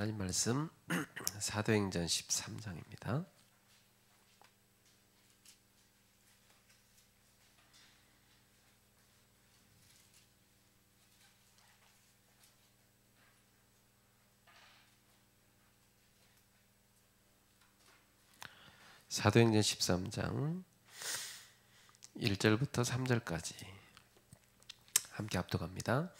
하나님 말씀 사도행전 13장입니다. 사도행전 13장 1절부터 3절까지 함께 합독합니다.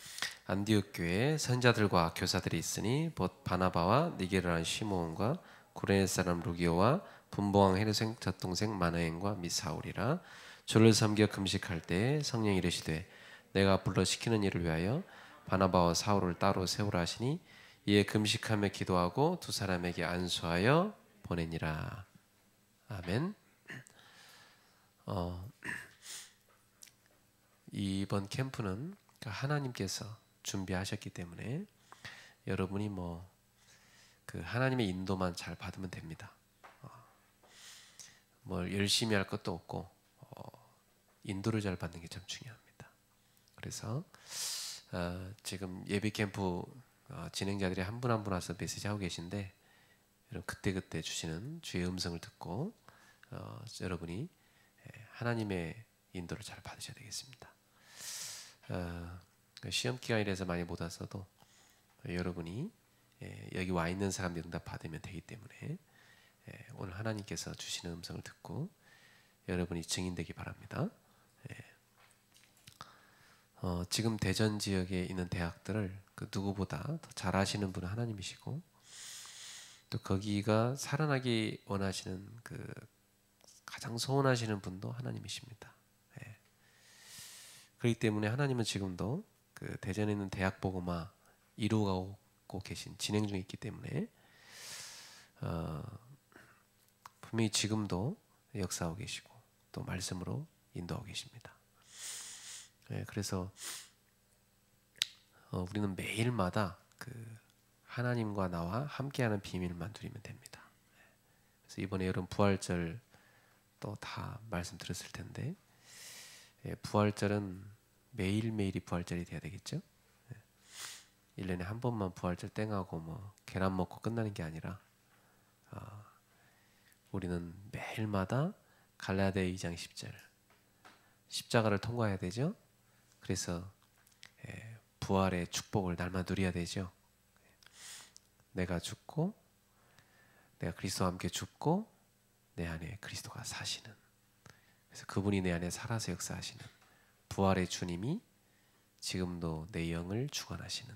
안디옥 교회에 선자들과 교사들이 있으니 곧 바나바와 니게르라는 시므온과 구레네 사람 루기오와 분봉왕 헤롯의 젖동생 마나엔과 및 사울이라. 주를 섬겨 금식할 때에 성령이 이르시되 내가 불러 시키는 일을 위하여 바나바와 사울을 따로 세우라 하시니 이에 금식하며 기도하고 두 사람에게 안수하여 보내니라. 아멘. 이번 캠프는 하나님께서 준비하셨기 때문에 여러분이 그 하나님의 인도만 잘 받으면 됩니다. 뭘 열심히 할 것도 없고 인도를 잘 받는 게 참 중요합니다. 그래서 지금 예배 캠프 진행자들이 한 분 한 분 와서 메시지 하고 계신데 여러분 그때그때 주시는 주의 음성을 듣고 여러분이 하나님의 인도를 잘 받으셔야 되겠습니다. 시험 기간이라서 많이 못 왔어도 여러분이 여기 와 있는 사람들 응답 받으면 되기 때문에 오늘 하나님께서 주시는 음성을 듣고 여러분이 증인되기 바랍니다. 지금 대전 지역에 있는 대학들을 그 누구보다 더 잘 아시는 분은 하나님이시고 또 거기가 살아나기 원하시는 그 가장 소원하시는 분도 하나님이십니다. 그렇기 때문에 하나님은 지금도 그 대전에 있는 대학 복음화 이루어가고 계신 진행 중에 있기 때문에 분명히 지금도 역사하고 계시고 또 말씀으로 인도하고 계십니다. 그래서 우리는 매일마다 그 하나님과 나와 함께하는 비밀만 누리면 됩니다. 그래서 이번에 여러분 부활절 또 다 말씀 들었을 텐데 부활절은 매일매일이 부활절이 돼야 되겠죠. 1년에 한 번만 부활절 땡하고 계란 먹고 끝나는 게 아니라 우리는 매일마다 갈라디아 2장 10절 십자가를 통과해야 되죠. 그래서 부활의 축복을 날마다 누려야 되죠. 내가 죽고 내가 그리스도와 함께 죽고 내 안에 그리스도가 사시는, 그래서 그분이 내 안에 살아서 역사하시는 부활의 주님이 지금도 내 영을 주관하시는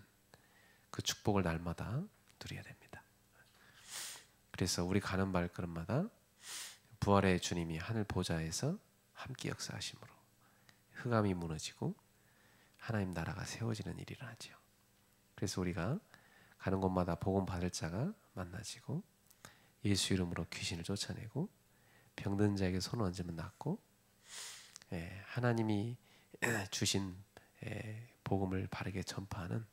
그 축복을 날마다 누려야 됩니다. 그래서 우리 가는 발걸음마다 부활의 주님이 하늘 보좌에서 함께 역사하심으로 흑암이 무너지고 하나님 나라가 세워지는 일이 일어나죠. 그래서 우리가 가는 곳마다 복음 받을 자가 만나지고 예수 이름으로 귀신을 쫓아내고 병든 자에게 손을 얹으면 낫고 하나님이 주신 복음을 바르게 전파하는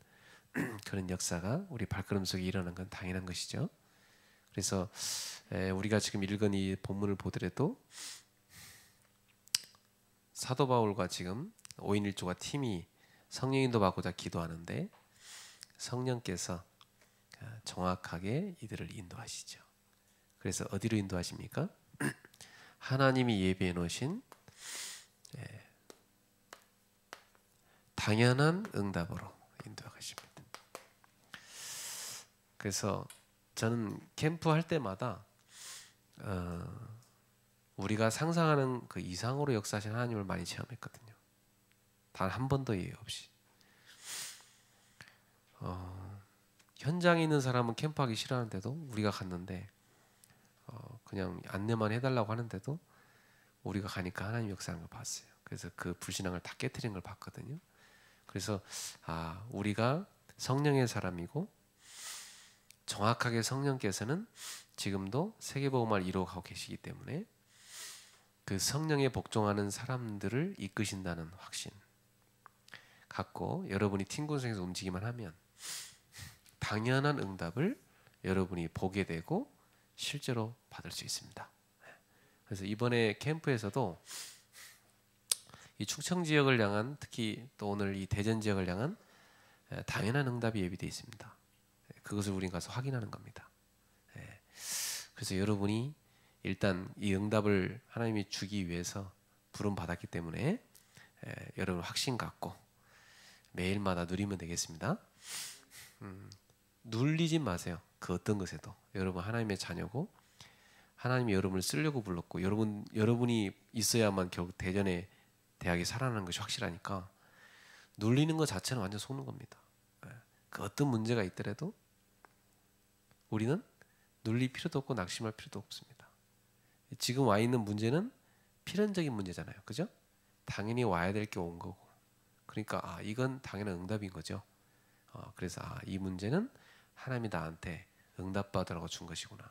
그런 역사가 우리 발걸음 속에 일어나는 건 당연한 것이죠. 그래서 우리가 지금 읽은 이 본문을 보더라도 사도 바울과 지금 5인 1조가 팀이 성령 인도 받고자 기도하는데 성령께서 정확하게 이들을 인도하시죠. 그래서 어디로 인도하십니까? 하나님이 예비해 놓으신 당연한 응답으로 인도하십니다. 그래서 저는 캠프 할 때마다 우리가 상상하는 그 이상으로 역사하신 하나님을 많이 체험했거든요. 단 한 번도 예외 없이. 현장에 있는 사람은 캠프하기 싫어하는데도 우리가 갔는데 그냥 안내만 해달라고 하는데도 우리가 가니까 하나님 역사하는 걸 봤어요. 그래서 그 불신앙을 다 깨트린 걸 봤거든요. 그래서 우리가 성령의 사람이고 정확하게 성령께서는 지금도 세계복음화를 이루어가고 계시기 때문에 그 성령에 복종하는 사람들을 이끄신다는 확신 갖고 여러분이 팀 군성에서 움직이기만 하면 당연한 응답을 여러분이 보게 되고 실제로 받을 수 있습니다. 그래서 이번에 캠프에서도 이 충청 지역을 향한, 특히 또 오늘 이 대전 지역을 향한 당연한 응답이 예비되어 있습니다. 그것을 우린 가서 확인하는 겁니다. 예. 그래서 여러분이 일단 이 응답을 하나님이 주기 위해서 부름 받았기 때문에 여러분 확신 갖고 매일마다 누리면 되겠습니다. 눌리지 마세요. 그 어떤 것에도 여러분 하나님의 자녀고 하나님이 여러분을 쓰려고 불렀고 여러분이 있어야만 결국 대학이 살아나는 것이 확실하니까 눌리는 것 자체는 완전 속는 겁니다. 그 어떤 문제가 있더라도 우리는 눌릴 필요도 없고 낙심할 필요도 없습니다. 지금 와 있는 문제는 필연적인 문제잖아요. 그죠? 당연히 와야 될 게 온 거고. 그러니까 이건 당연한 응답인 거죠. 그래서 이 문제는 하나님이 나한테 응답받으라고 준 것이구나.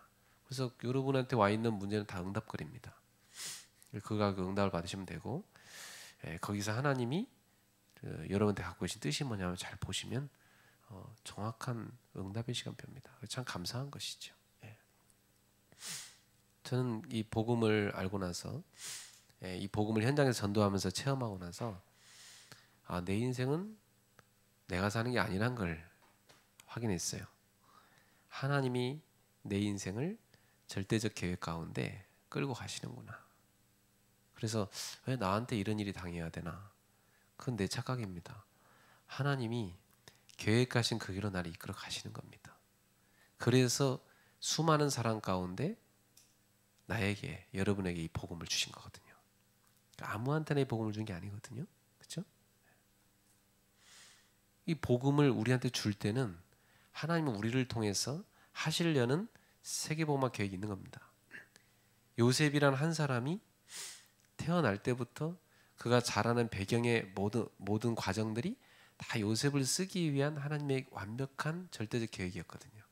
그래서 여러분한테 와 있는 문제는 다 응답거리입니다. 그가 그 응답을 받으시면 되고 거기서 하나님이 여러분한테 갖고 계신 뜻이 뭐냐면 잘 보시면 정확한 응답의 시간표입니다. 참 감사한 것이죠. 저는 이 복음을 알고 나서 이 복음을 현장에서 전도하면서 체험하고 나서 내 인생은 내가 사는 게 아니란 걸 확인했어요. 하나님이 내 인생을 절대적 계획 가운데 끌고 가시는구나. 그래서 왜 나한테 이런 일이 당해야 되나? 그건 내 착각입니다. 하나님이 계획하신 그 길로 나를 이끌어 가시는 겁니다. 그래서 수많은 사람 가운데 나에게 여러분에게 이 복음을 주신 거거든요. 아무한테나 이 복음을 준 게 아니거든요. 그렇죠? 이 복음을 우리한테 줄 때는 하나님은 우리를 통해서 하시려는 세계복음화 계획이 있는 겁니다. 요셉이란 한 사람이 태어날 때부터 그가 자라는 배경의 모든 과정들이 다 요셉을 쓰기 위한 하나님의 완벽한 절대적 계획이었거든요.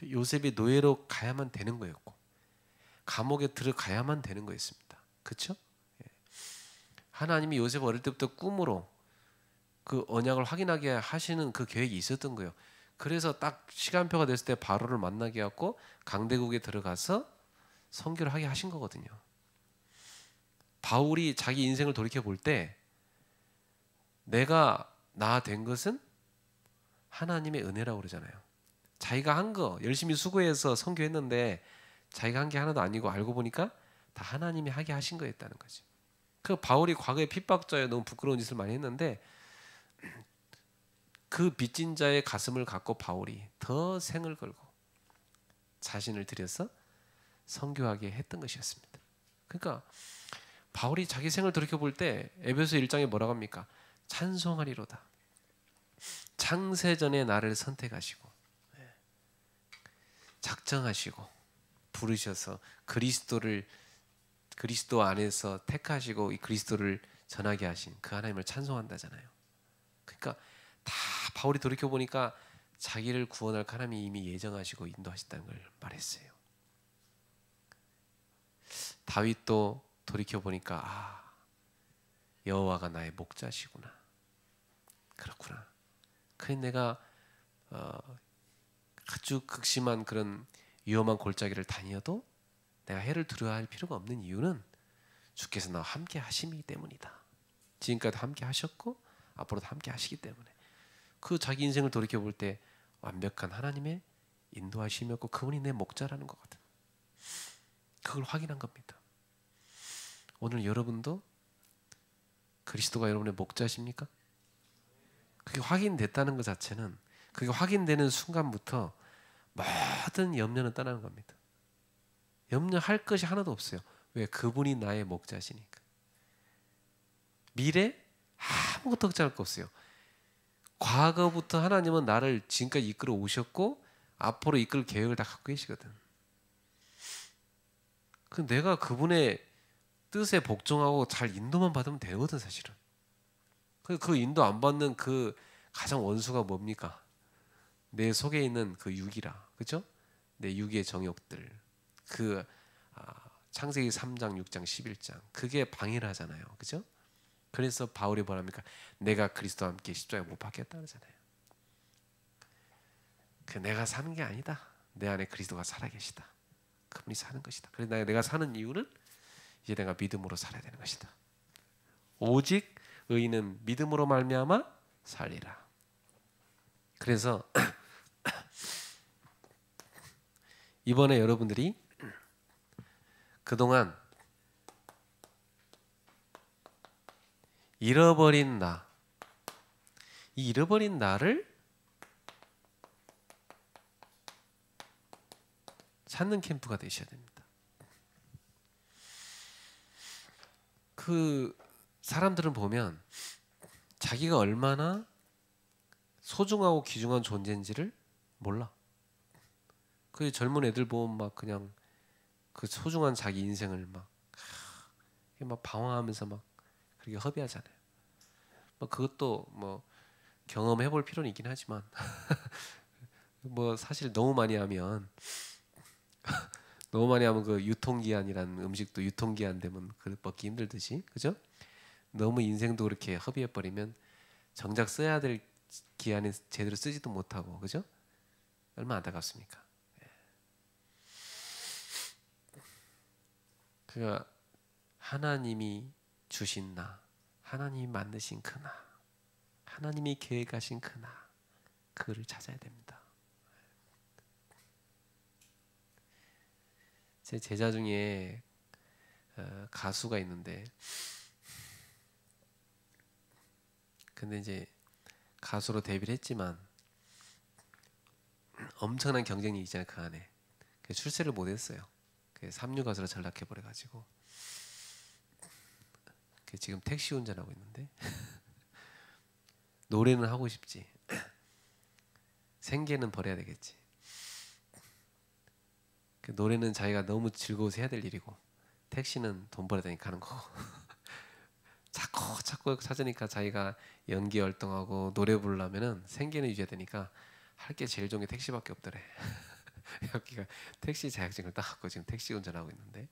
요셉이 노예로 가야만 되는 거였고 감옥에 들어가야만 되는 거였습니다. 그렇죠? 하나님이 요셉 어릴 때부터 꿈으로 그 언약을 확인하게 하시는 그 계획이 있었던 거예요. 그래서 딱 시간표가 됐을 때 바로를 만나게 하고 강대국에 들어가서 선교를 하게 하신 거거든요. 바울이 자기 인생을 돌이켜 볼 때 내가 나 된 것은 하나님의 은혜라고 그러잖아요. 자기가 한 거 열심히 수고해서 선교했는데 자기가 한 게 하나도 아니고 알고 보니까 다 하나님이 하게 하신 거였다는 거지. 그 바울이 과거에 핍박자에 너무 부끄러운 짓을 많이 했는데 그 빚진 자의 가슴을 갖고 바울이 더 생을 걸고 자신을 들여서 선교하게 했던 것이었습니다. 그러니까 바울이 자기 생을 돌이켜 볼 때 에베소 1장에 뭐라고 합니까? 찬송하리로다. 창세전에 나를 선택하시고 작정하시고 부르셔서 그리스도 안에서 택하시고 이 그리스도를 전하게 하신 그 하나님을 찬송한다잖아요. 그러니까 다 바울이 돌이켜 보니까 자기를 구원할 하나님이 이미 예정하시고 인도하셨다는 걸 말했어요. 다윗도 돌이켜 보니까 여호와가 나의 목자시구나. 그렇구나. 그래 내가 아주 극심한 그런 위험한 골짜기를 다녀도 내가 해를 두려워할 필요가 없는 이유는 주께서 나와 함께 하심이기 때문이다. 지금까지 함께 하셨고 앞으로도 함께 하시기 때문에 그 자기 인생을 돌이켜 볼 때 완벽한 하나님의 인도하심이었고 그분이 내 목자라는 거거든. 그걸 확인한 겁니다. 오늘 여러분도 그리스도가 여러분의 목자십니까? 그게 확인됐다는 것 자체는 그게 확인되는 순간부터 모든 염려는 떠나는 겁니다. 염려할 것이 하나도 없어요. 왜? 그분이 나의 목자시니까. 미래 아무것도 걱정할 거 없어요. 과거부터 하나님은 나를 지금까지 이끌어 오셨고 앞으로 이끌 계획을 다 갖고 계시거든. 내가 그분의 뜻에 복종하고 잘 인도만 받으면 되거든 사실은. 그 인도 안 받는 그 가장 원수가 뭡니까? 내 속에 있는 그 육이라, 그렇죠? 내 육의 정욕들, 그 창세기 3장, 6장, 11장 그게 방해를 하잖아요, 그렇죠? 그래서 바울이 뭐랍니까? 내가 그리스도와 함께 십자가에 못 박혔다 그러잖아요. 그 내가 사는 게 아니다. 내 안에 그리스도가 살아계시다. 그분이 사는 것이다. 그래서 내가 사는 이유는 이제 내가 믿음으로 살아야 되는 것이다. 오직 의인은 믿음으로 말미암아 살리라. 그래서 이번에 여러분들이 그동안 잃어버린 나, 이 잃어버린 나를 찾는 캠프가 되셔야 됩니다. 그 사람들은 보면 자기가 얼마나 소중하고 귀중한 존재인지를 몰라. 그 젊은 애들 보면 막 그냥 그 소중한 자기 인생을 막 방황하면서 막 그렇게 허비하잖아요. 뭐 그것도 뭐 경험해 볼 필요는 있긴 하지만 뭐 사실 너무 많이 하면 그 유통기한이라는 음식도 유통기한 되면 그 먹기 힘들듯이, 그죠? 너무 인생도 그렇게 허비해 버리면 정작 써야 될 기한에 제대로 쓰지도 못하고, 그죠? 얼마나 안타깝습니까? 그가 하나님이 주신 나, 하나님이 만드신 그 나, 하나님이 계획하신 그 나, 그를 찾아야 됩니다. 제 제자 중에 가수가 있는데, 근데 이제 가수로 데뷔를 했지만 엄청난 경쟁이 있잖아요, 그 안에. 출세를 못했어요. 삼류 가수로 전락해 버려가지고 지금 택시 운전하고 있는데 노래는 하고 싶지, 생계는 버려야 되겠지. 노래는 자기가 너무 즐거워서 해야 될 일이고, 택시는 돈 벌어야 되니까 하는 거고. 자꾸 찾으니까 자기가 연기 활동하고 노래 부르려면은 생계는 유지해야 되니까 할 게 제일 좋은 게 택시밖에 없더래. 여기가 택시 자격증을 따갖고 지금 택시 운전하고 있는데,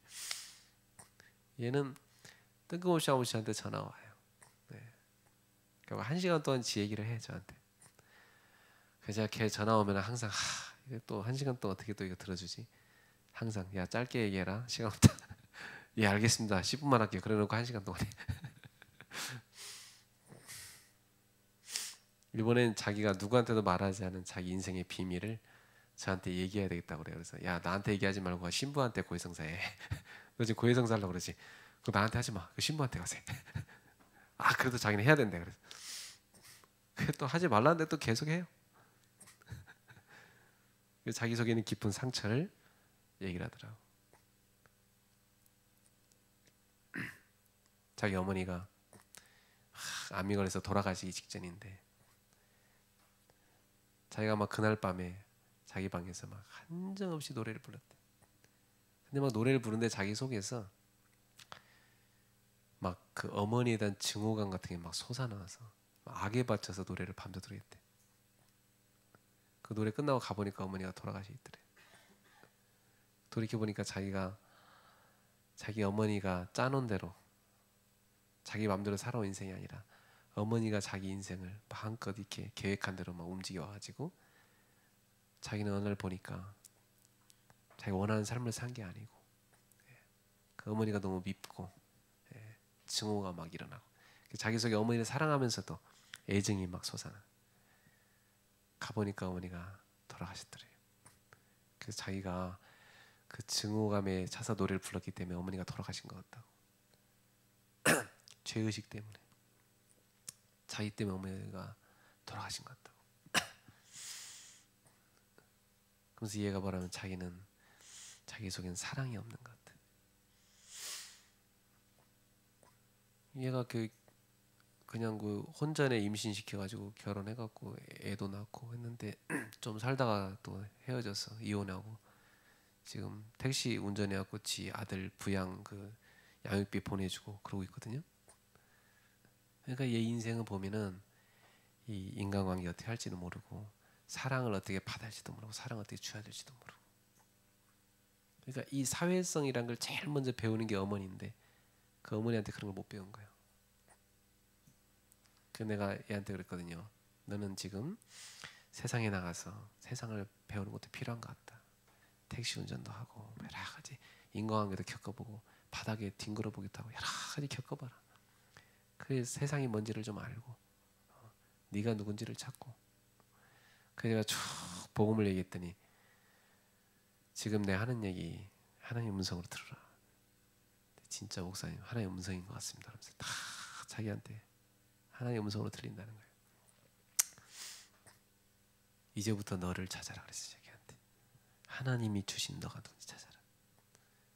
얘는 뜬금없이 아버지한테 전화 와요. 네. 그러니까 1시간 동안 지 얘기를 해 저한테. 그래서 걔 전화 오면 항상 또 1시간 동안 어떻게 또 이거 들어주지? 항상 야 짧게 얘기해라, 시간 없다. 예 알겠습니다, 10분만 할게요. 그래놓고 1시간 동안 해. 이번엔 자기가 누구한테도 말하지 않은 자기 인생의 비밀을 저한테 얘기해야 되겠다고 그래요. 그래서 야 나한테 얘기하지 말고 신부한테 고해성사해. 너 지금 고해성사 하려고 그러지? 그거 나한테 하지 마. 그 신부한테 가세. 아 그래도 자기는 해야 된대. 그래서 또 하지 말라는데 또 계속 해요. 자기 속에 있는 깊은 상처를 얘기를 하더라고. 자기 어머니가 암이 걸려서 돌아가시기 직전인데 자기가 막 그날 밤에 자기 방에서 막 한정없이 노래를 불렀대. 근데 막 노래를 부르는데 자기 속에서 막 그 어머니에 대한 증오감 같은 게 막 솟아나와서 막 악에 받쳐서 노래를 밤새도록 했대. 그 노래 끝나고 가보니까 어머니가 돌아가시더래. 돌이켜보니까 자기 어머니가 짜놓은 대로 자기 마음대로 살아온 인생이 아니라 어머니가 자기 인생을 마음껏 이렇게 계획한 대로 막 움직여와가지고 자기는 어느 날 보니까 자기가 원하는 삶을 산 게 아니고 그 어머니가 너무 밉고 증오가 막 일어나고 자기 속에 어머니를 사랑하면서도 애정이 막 솟아나. 가보니까 어머니가 돌아가셨더래요. 그래서 자기가 그 증오감에 차서 노래를 불렀기 때문에 어머니가 돌아가신 것 같다고. 죄의식 때문에 자기 때문에 어머니가 돌아가신 것 같다고. 그래서 이해가 뭐라면 자기는 자기 속엔 사랑이 없는 것 같아. 얘가 그냥 그 혼전에 임신시켜가지고 결혼해갖고 애도 낳고 했는데 좀 살다가 또 헤어져서 이혼하고 지금 택시 운전해갖고 지 아들 부양 그 양육비 보내주고 그러고 있거든요. 그러니까 얘 인생을 보면은 이 인간관계 어떻게 할지도 모르고 사랑을 어떻게 받아야 할지도 모르고 사랑을 어떻게 줘야 될지도 모르고. 그러니까 이 사회성이란 걸 제일 먼저 배우는 게 어머니인데 그 어머니한테 그런 걸 못 배운 거예요. 그래서 내가 얘한테 그랬거든요. 너는 지금 세상에 나가서 세상을 배우는 것도 필요한 것 같다. 택시 운전도 하고 여러 가지 인간관계도 겪어보고 바닥에 뒹굴어 보기도 하고 여러 가지 겪어봐라. 그래서 세상이 뭔지를 좀 알고 네가 누군지를 찾고. 그래서 내가 쭉 복음을 얘기했더니 지금 내 하는 얘기 하나님의 음성으로 들으라. 진짜 목사님 하나님의 음성인 것 같습니다. 그러면서 다 자기한테 하나님의 음성으로 들린다는 거예요. 이제부터 너를 찾아라 그랬어요. 자기한테 하나님이 주신 너가 누군지 찾아라.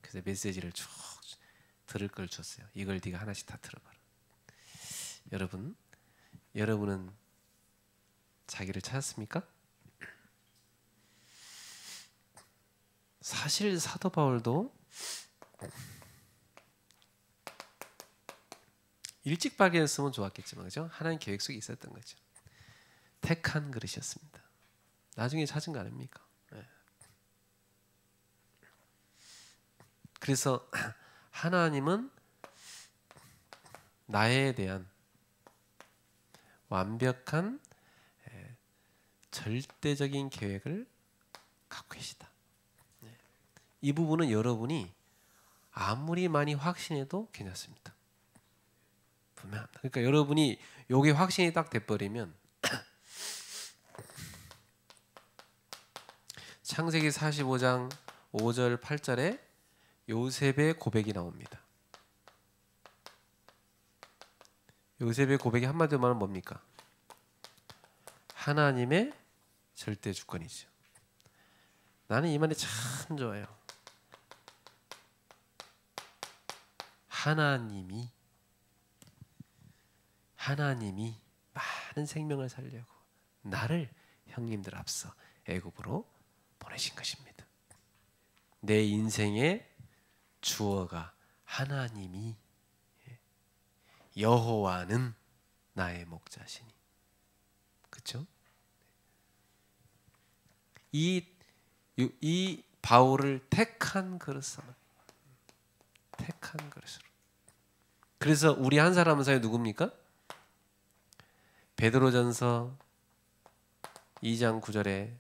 그래서 메시지를 쭉 들을 걸 줬어요. 이걸 네가 하나씩 다 들어봐라. 여러분은 자기를 찾았습니까? 사실 사도 바울도 일찍 발견했으면 좋았겠지만 그죠? 하나님 계획 속에 있었던 거죠. 택한 그릇이었습니다. 나중에 찾은 거 아닙니까? 네. 그래서 하나님은 나에 대한 완벽한 절대적인 계획을 갖고 계시다. 이 부분은 여러분이 아무리 많이 확신해도 괜찮습니다. 분명합니다. 그러니까 여러분이 요게 확신이 딱 돼버리면 창세기 45장 5절 8절에 요셉의 고백이 나옵니다. 요셉의 고백이 한마디로 말하면 뭡니까? 하나님의 절대 주권이죠. 나는 이 말이 참 좋아요. 하나님이 많은 생명을 살려고 나를 형님들 앞서 애굽으로 보내신 것입니다. 내 인생의 주어가 하나님이 여호와는 나의 목자시니. 그렇죠? 이 바울을 택한 그릇으로. 그래서 우리 한 사람 사이 누굽니까? 베드로전서 2장 9절에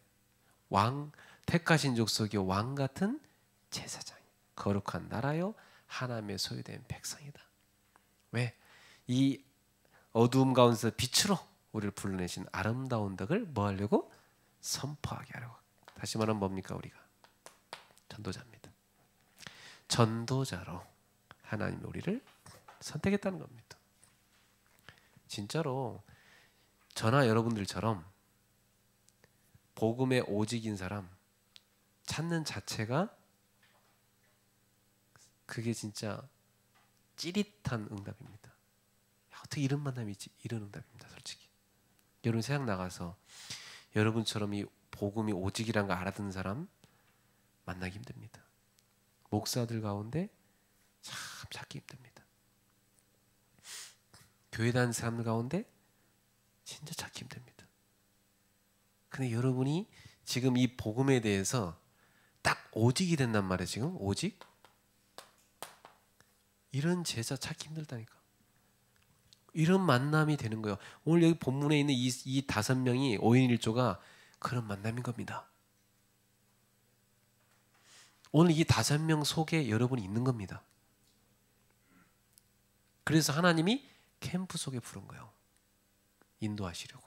왕 택하신 족속의 왕 같은 제사장, 거룩한 나라요 하나님의 소유된 백성이다. 왜? 이 어두움 가운데서 빛으로 우리를 불러내신 아름다운 덕을 뭐 하려고? 선포하게 하려고. 다시 말하면 뭡니까? 우리가 전도자입니다. 전도자로 하나님이 우리를 선택했다는 겁니다. 진짜로 저나 여러분들처럼 복음의 오직인 사람 찾는 자체가 그게 진짜 찌릿한 응답입니다. 어떻게 이런 만남이 있지? 이런 응답입니다. 솔직히 여러분 세상 나가서 여러분처럼 이 복음이 오직이란 거 알아듣는 사람 만나기 힘듭니다. 목사들 가운데 참 찾기 힘듭니다. 교회 다니는 사람들 가운데 진짜 찾기 힘듭니다. 근데 여러분이 지금 이 복음에 대해서 딱 오직이 된단 말이에요. 지금 오직 이런 제자 찾기 힘들다니까. 이런 만남이 되는 거예요. 오늘 여기 본문에 있는 이 5명이 5인 1조가 그런 만남인 겁니다. 오늘 이 5명 속에 여러분이 있는 겁니다. 그래서 하나님이 캠프 속에 부른 거예요. 인도하시려고.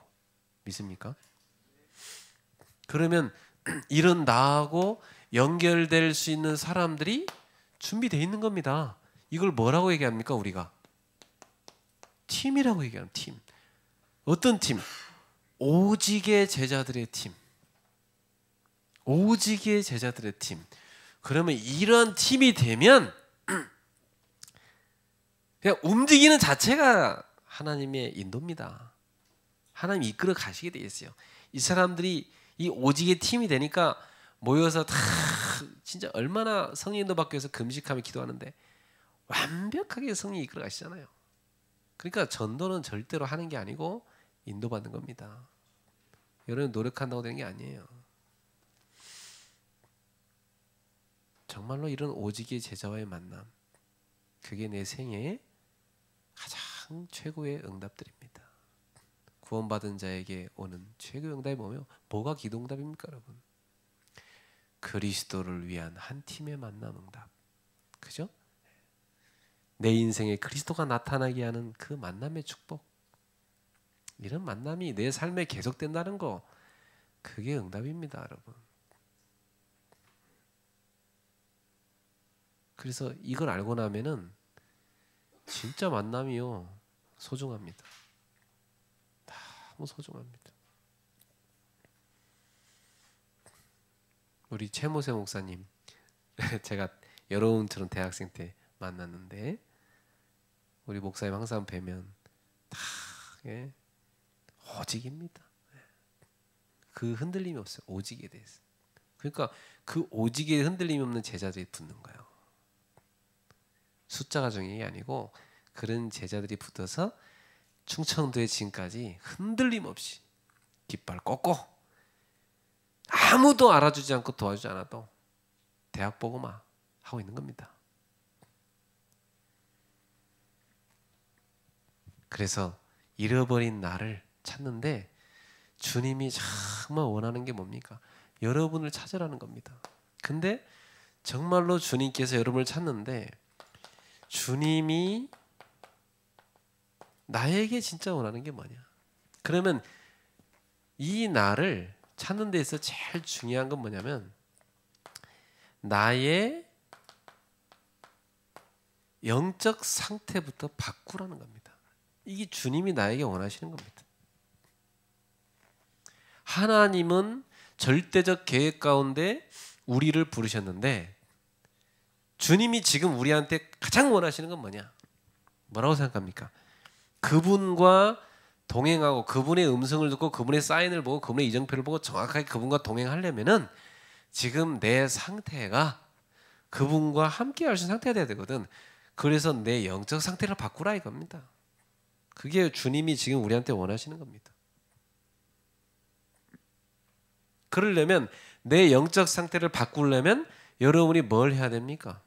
믿습니까? 그러면 이런 나하고 연결될 수 있는 사람들이 준비되어 있는 겁니다. 이걸 뭐라고 얘기합니까? 우리가 팀이라고 얘기하는 팀. 어떤 팀? 오직의 제자들의 팀. 오직의 제자들의 팀. 그러면 이런 팀이 되면 그냥 움직이는 자체가 하나님의 인도입니다. 하나님이 이끌어 가시게 돼 있어요. 이 사람들이 이 오직의 팀이 되니까 모여서 다 진짜 얼마나 성령 인도 받기 위해서 금식하며 기도하는데 완벽하게 성령이 이끌어 가시잖아요. 그러니까 전도는 절대로 하는 게 아니고 인도받는 겁니다. 여러분 노력한다고 되는 게 아니에요. 정말로 이런 오직의 제자와의 만남, 그게 내 생애의 가장 최고의 응답들입니다. 구원받은 자에게 오는 최고의 응답이 뭐가 기도 응답입니까, 여러분? 그리스도를 위한 한 팀의 만남 응답. 그죠? 내 인생에 그리스도가 나타나게 하는 그 만남의 축복. 이런 만남이 내 삶에 계속된다는 거, 그게 응답입니다, 여러분. 그래서 이걸 알고 나면은 진짜 만남이요 소중합니다. 너무 소중합니다. 우리 최모세 목사님 제가 여러분처럼 대학생 때 만났는데 우리 목사님 항상 뵈면 다 예, 오직입니다. 그 흔들림이 없어요. 오직에 대해서. 그러니까 그 오직에 흔들림이 없는 제자들이 붙는 거예요. 숫자가 중요한 게 아니고 그런 제자들이 붙어서 충청도에 지금까지 흔들림 없이 깃발 꺾고 아무도 알아주지 않고 도와주지 않아도 대학 보고만 하고 있는 겁니다. 그래서 잃어버린 나를 찾는데 주님이 정말 원하는 게 뭡니까? 여러분을 찾으라는 겁니다. 근데 정말로 주님께서 여러분을 찾는데 주님이 나에게 진짜 원하는 게 뭐냐? 그러면 이 나를 찾는 데 있어 제일 중요한 건 뭐냐면 나의 영적 상태부터 바꾸라는 겁니다. 이게 주님이 나에게 원하시는 겁니다. 하나님은 절대적 계획 가운데 우리를 부르셨는데 주님이 지금 우리한테 가장 원하시는 건 뭐냐? 뭐라고 생각합니까? 그분과 동행하고 그분의 음성을 듣고 그분의 사인을 보고 그분의 이정표를 보고 정확하게 그분과 동행하려면은 지금 내 상태가 그분과 함께 할 수 있는 상태가 돼야 되거든. 그래서 내 영적 상태를 바꾸라 이겁니다. 그게 주님이 지금 우리한테 원하시는 겁니다. 그러려면 내 영적 상태를 바꾸려면 여러분이 뭘 해야 됩니까?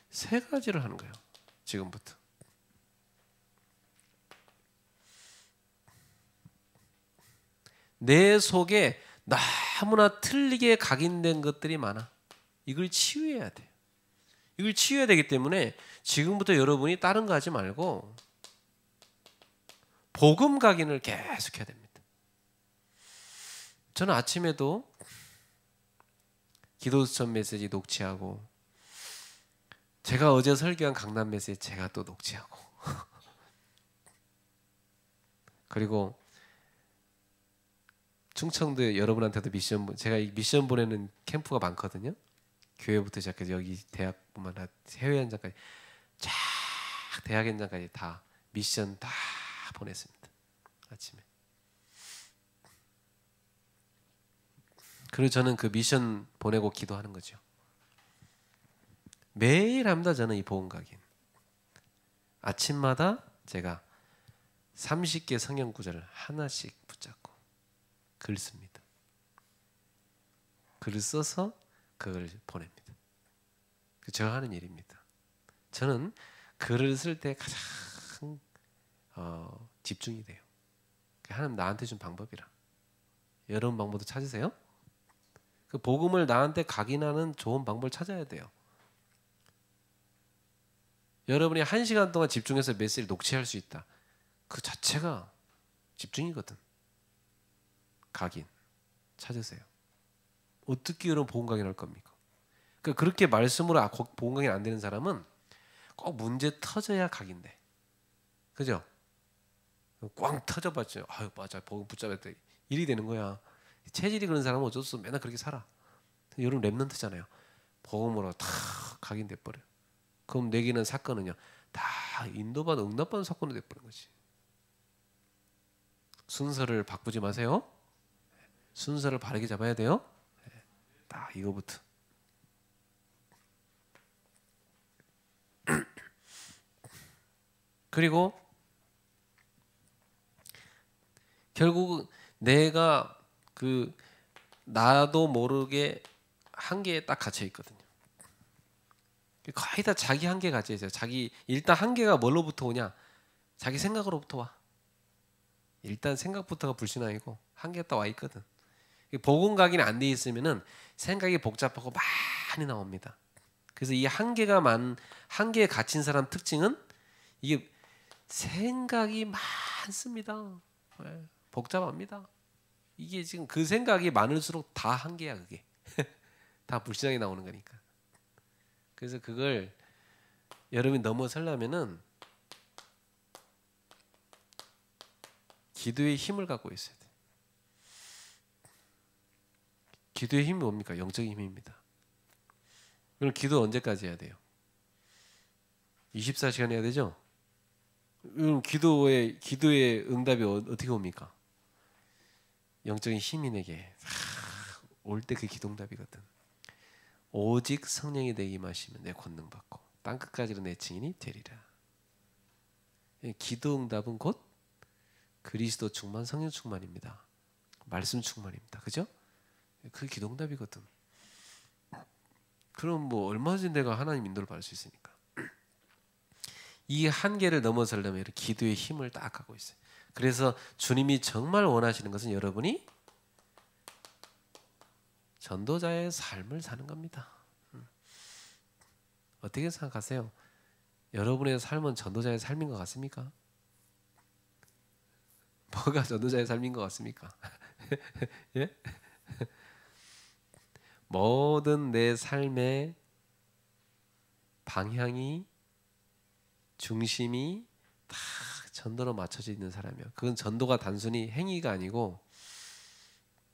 세 가지를 하는 거예요. 지금부터. 내 속에 너무나 틀리게 각인된 것들이 많아. 이걸 치유해야 돼요. 이걸 치유해야 되기 때문에 지금부터 여러분이 다른 거 하지 말고 복음 각인을 계속 해야 됩니다. 저는 아침에도 기도수천 메시지 녹취하고 제가 어제 설교한 강남 메시지 제가 또 녹취하고 그리고 충청도 여러분한테도 제가 미션 보내는 캠프가 많거든요. 교회부터 시작해서 여기 대학뿐만 해외 현장까지 쫙 대학 현장까지 다 미션 다 보냈습니다. 아침에. 그리고 저는 그 미션 보내고 기도하는 거죠. 매일 합니다. 저는 이 복음 각인. 아침마다 제가 30개 성경 구절을 하나씩 붙잡고 글 씁니다. 글을 써서 그걸 보냅니다. 제가 하는 일입니다. 저는 글을 쓸 때 가장 집중이 돼요. 하나님 나한테 준 방법이라. 여러분 방법도 찾으세요. 그 복음을 나한테 각인하는 좋은 방법을 찾아야 돼요. 여러분이 1시간 동안 집중해서 메시지를 녹취할 수 있다. 그 자체가 집중이거든. 각인 찾으세요. 어떻게 여러분 복음 각인할 겁니까? 그러니까 그렇게 말씀으로 복음 각인 안 되는 사람은 꼭 문제 터져야 각인돼. 그죠? 꽝 터져봤죠. 아유 맞아 복음 붙잡을 때 일이 되는 거야. 체질이 그런 사람은 어쩔 수 없어 맨날 그렇게 살아. 여러분 랩런트잖아요. 복음으로 다 각인돼 버려. 그럼 내기는 사건은요 다 인도받은 응답받은 사건이 돼버린 거지. 순서를 바꾸지 마세요. 순서를 바르게 잡아야 돼요. 딱 이거부터. 그리고 결국 내가 나도 모르게 한계에 딱 갇혀 있거든요. 거의 다 자기 한계에 갇혀 있어요. 일단 한계가 뭘로부터 오냐? 자기 생각으로부터 와. 일단 생각부터가 불신앙이고 한계가 딱 와 있거든. 복음 각인이 안 돼 있으면은 생각이 복잡하고 많이 나옵니다. 그래서 이 한계에 갇힌 사람 특징은 이게 생각이 많습니다. 복잡합니다. 이게 지금 그 생각이 많을수록 다 한계야 그게. 다 불신앙이 나오는 거니까. 그래서 그걸 여러분이 넘어서려면은 기도의 힘을 갖고 있어야 돼. 기도의 힘이 뭡니까? 영적인 힘입니다. 그럼 기도 언제까지 해야 돼요? 24시간 해야 되죠? 그럼 기도의 응답이 어떻게 옵니까? 영적인 힘이 내게 올 때 그 기도 응답이거든. 오직 성령이 내게 임하시면 내 권능 받고 땅 끝까지로 내 증인이 되리라. 기도 응답은 곧 그리스도 충만, 성령 충만입니다. 말씀 충만입니다. 그죠? 그게 기도 응답이거든. 그럼 뭐 얼마든지 내가 하나님 인도를 받을 수 있으니까. 이 한계를 넘어서려면 기도의 힘을 딱 갖고 있어요. 그래서 주님이 정말 원하시는 것은 여러분이 전도자의 삶을 사는 겁니다. 어떻게 생각하세요? 여러분의 삶은 전도자의 삶인 것 같습니까? 뭐가 전도자의 삶인 것 같습니까? 예? 모든 내 삶의 방향이 중심이 다 전도로 맞춰져 있는 사람이에요. 그건 전도가 단순히 행위가 아니고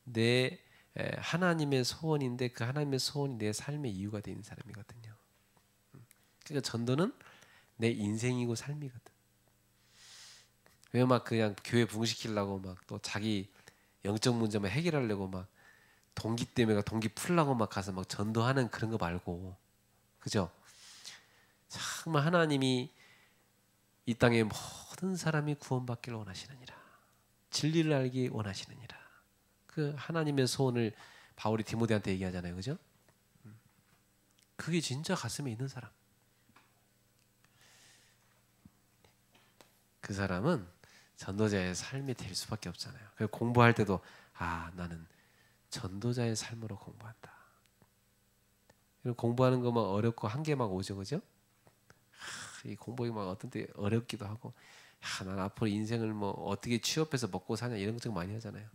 내 하나님의 소원인데 그 하나님의 소원이 내 삶의 이유가 되는 사람이거든요. 그러니까 전도는 내 인생이고 삶이거든. 왜 막 그냥 교회 부흥시키려고 막 또 자기 영적 문제만 해결하려고 막 동기 때문에 동기 풀려고 막 가서 막 전도하는 그런 거 말고, 그죠? 정말 하나님이 이 땅의 모든 사람이 구원받기를 원하시느니라, 진리를 알기 원하시느니라. 그 하나님의 소원을 바울이 디모데한테 얘기하잖아요, 그죠? 그게 진짜 가슴에 있는 사람. 그 사람은 전도자의 삶이 될 수밖에 없잖아요. 그래서 공부할 때도 나는 전도자의 삶으로 공부한다. 공부하는 거 막 어렵고 한계 막 오죠, 그죠? 이 공부가 막 어떤 때 어렵기도 하고, 난 앞으로 인생을 뭐 어떻게 취업해서 먹고 사냐 이런 걱정 많이 하잖아요.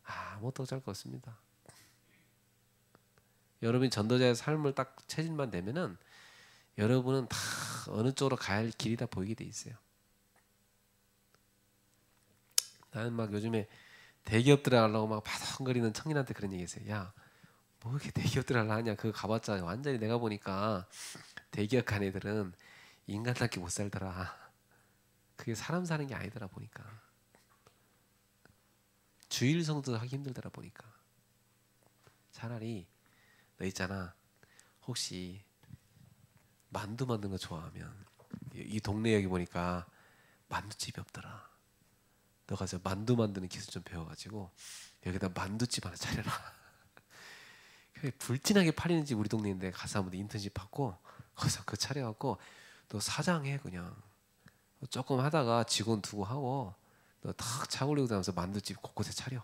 아무것도 어쩔 거 없습니다. 여러분이 전도자의 삶을 딱 체질만 되면은 여러분은 다 어느 쪽으로 가야 할 길이 다 보이게 돼 있어요. 나는 막 요즘에 대기업 들어가려고 막 바둥거리는 청년한테 그런 얘기했어요. 야, 뭐 이렇게 대기업 들어가려 하냐? 그거 가봤자 완전히 내가 보니까 대기업 간 애들은 인간답게 못 살더라. 그게 사람 사는 게 아니더라 보니까. 주일 성도 하기 힘들더라 보니까. 차라리 너 있잖아. 혹시 만두 만드는 거 좋아하면 이 동네 여기 보니까 만두집이 없더라. 너 가서 만두 만드는 기술 좀 배워가지고 여기다 만두집 하나 차려라. 불진하게 팔리는 집 우리 동네인데 가서 한번 인턴십 받고 거기서 그 차려갖고 너 사장해. 그냥 조금 하다가 직원 두고 하고 너 탁 차 올리고 다니면서 만두집 곳곳에 차려.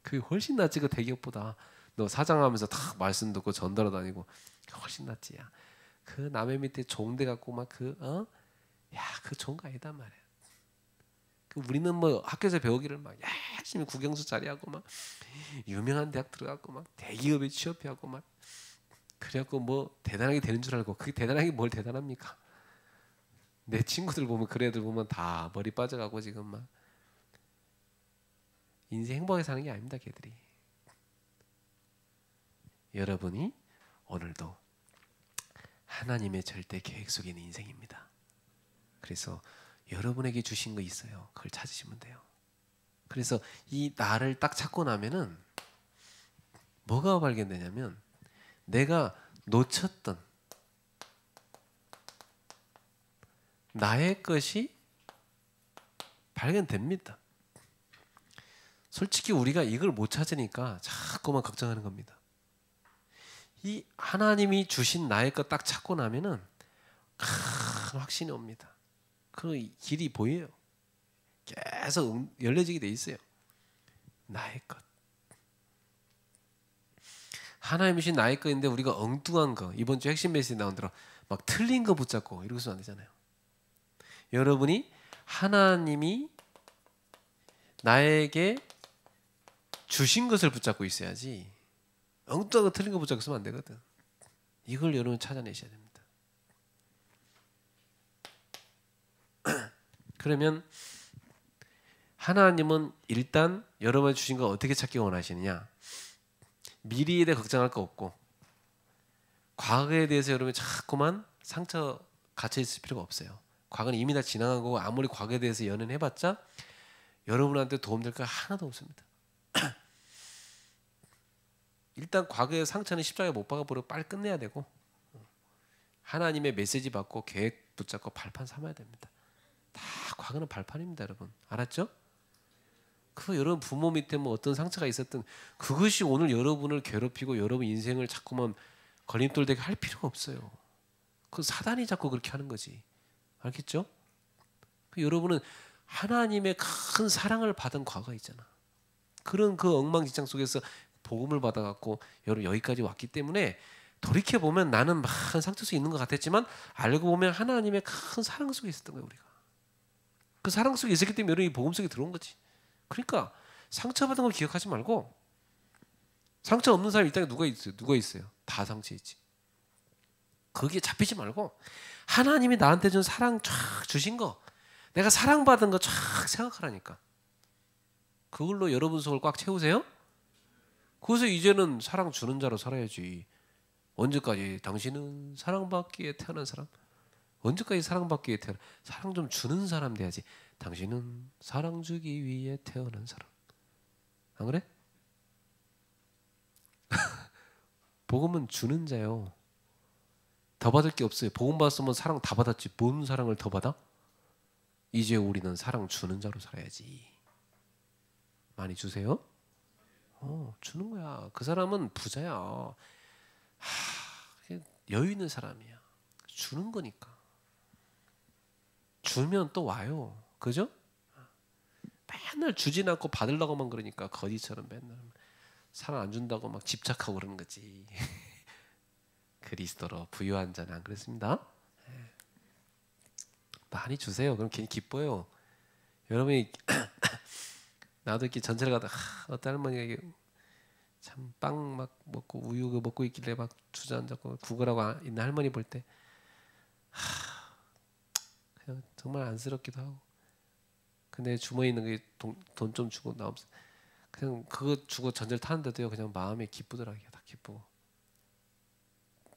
그게 훨씬 낫지 그 대기업보다. 너 사장하면서 탁 말씀 듣고 전달로 다니고 훨씬 낫지. 야, 그 남의 밑에 종대 갖고 막 그 좋은 거 아니다 말이야. 우리는 뭐 학교에서 배우기를 막 열심히 국영수 자리하고 막 유명한 대학 들어가고 막 대기업에 취업하고 막 그래갖고 뭐 대단하게 되는 줄 알고, 그게 대단하게 뭘 대단합니까? 내 친구들 보면 그런 애들 보면 다 머리 빠져가고 지금 막 인생 행복하게 사는 게 아닙니다, 걔들이. 여러분이 오늘도 하나님의 절대 계획 속에 있는 인생입니다. 그래서 여러분에게 주신 거 있어요. 그걸 찾으시면 돼요. 그래서 이 나를 딱 찾고 나면은 뭐가 발견되냐면 내가 놓쳤던 나의 것이 발견됩니다. 솔직히 우리가 이걸 못 찾으니까 자꾸만 걱정하는 겁니다. 이 하나님이 주신 나의 것 딱 찾고 나면은 큰 확신이 옵니다. 그 길이 보여요. 계속 열려지게 돼 있어요. 나의 것. 하나님이 주신 나의 것인데 우리가 엉뚱한 거, 이번 주 핵심 메시지 나온 대로 막 틀린 거 붙잡고 이러고서는 안 되잖아요. 여러분이 하나님이 나에게 주신 것을 붙잡고 있어야지 엉뚱한 거 틀린 거 붙잡고 있으면 안 되거든. 이걸 여러분 찾아내셔야 됩니다. 그러면 하나님은 일단 여러분이 주신 거 어떻게 찾기 원하시느냐? 미래에 대해 걱정할 거 없고 과거에 대해서 여러분이 자꾸만 상처 갇혀 있을 필요가 없어요. 과거는 이미 다 지나간 거고 아무리 과거에 대해서 연연해봤자 여러분한테 도움될 거 하나도 없습니다. 일단 과거의 상처는 십자가에 못 박아버리고 빨리 끝내야 되고 하나님의 메시지 받고 계획 붙잡고 발판 삼아야 됩니다. 다 과거는 발판입니다, 여러분. 알았죠? 그 여러분 부모 밑에 뭐 어떤 상처가 있었든 그것이 오늘 여러분을 괴롭히고 여러분 인생을 자꾸만 걸림돌 되게 할 필요가 없어요. 그 사단이 자꾸 그렇게 하는 거지. 알겠죠? 그 여러분은 하나님의 큰 사랑을 받은 과거가 있잖아. 그런 그 엉망진창 속에서 복음을 받아갖고 여러분 여기까지 왔기 때문에 돌이켜 보면 나는 많은 상처 속에 있는 것 같았지만 알고 보면 하나님의 큰 사랑 속에 있었던 거예요. 우리가 그 사랑 속에 있었기 때문에 여러분이 복음 속에 들어온 거지. 그러니까 상처받은 걸 기억하지 말고 상처 없는 사람이 이 땅에 누가 있어요? 누가 있어요? 다 상처 있지. 거기에 잡히지 말고 하나님이 나한테 준 사랑 쫙 주신 거 내가 사랑받은 거 쫙 생각하라니까. 그걸로 여러분 속을 꽉 채우세요. 그래서 이제는 사랑 주는 자로 살아야지. 언제까지 당신은 사랑받기에 태어난 사람? 언제까지 사랑받기에 태어난 사랑 좀 주는 사람 돼야지. 당신은 사랑 주기 위해 태어난 사람. 안 그래? 복음은 주는 자요. 더 받을 게 없어요. 복음 받았으면 사랑 다 받았지. 뭔 사랑을 더 받아? 이제 우리는 사랑 주는 자로 살아야지. 많이 주세요. 주는 거야. 그 사람은 부자야. 여유 있는 사람이야. 주는 거니까. 주면 또 와요. 그죠? 맨날 주진 않고 받으려고만 그러니까 거지처럼 맨날 사랑 안 준다고 막 집착하고 그러는 거지. 그리스도로 부유한 자는 안 그렇습니다. 많이 주세요. 그럼 괜히 기뻐요. 여러분이 나도 이렇게 전철에 가다 어떤 할머니가 참 빵 막 먹고 우유 먹고 있길래 막 주저앉았고 구걸하고 있는 할머니 볼 때 그냥 정말 안쓰럽기도 하고. 근데 주머니에 있는 게 돈 좀 주고 나 없어. 그냥 그거 주고 전철 타는데도요 그냥 마음이 기쁘더라고요. 다 기쁘고.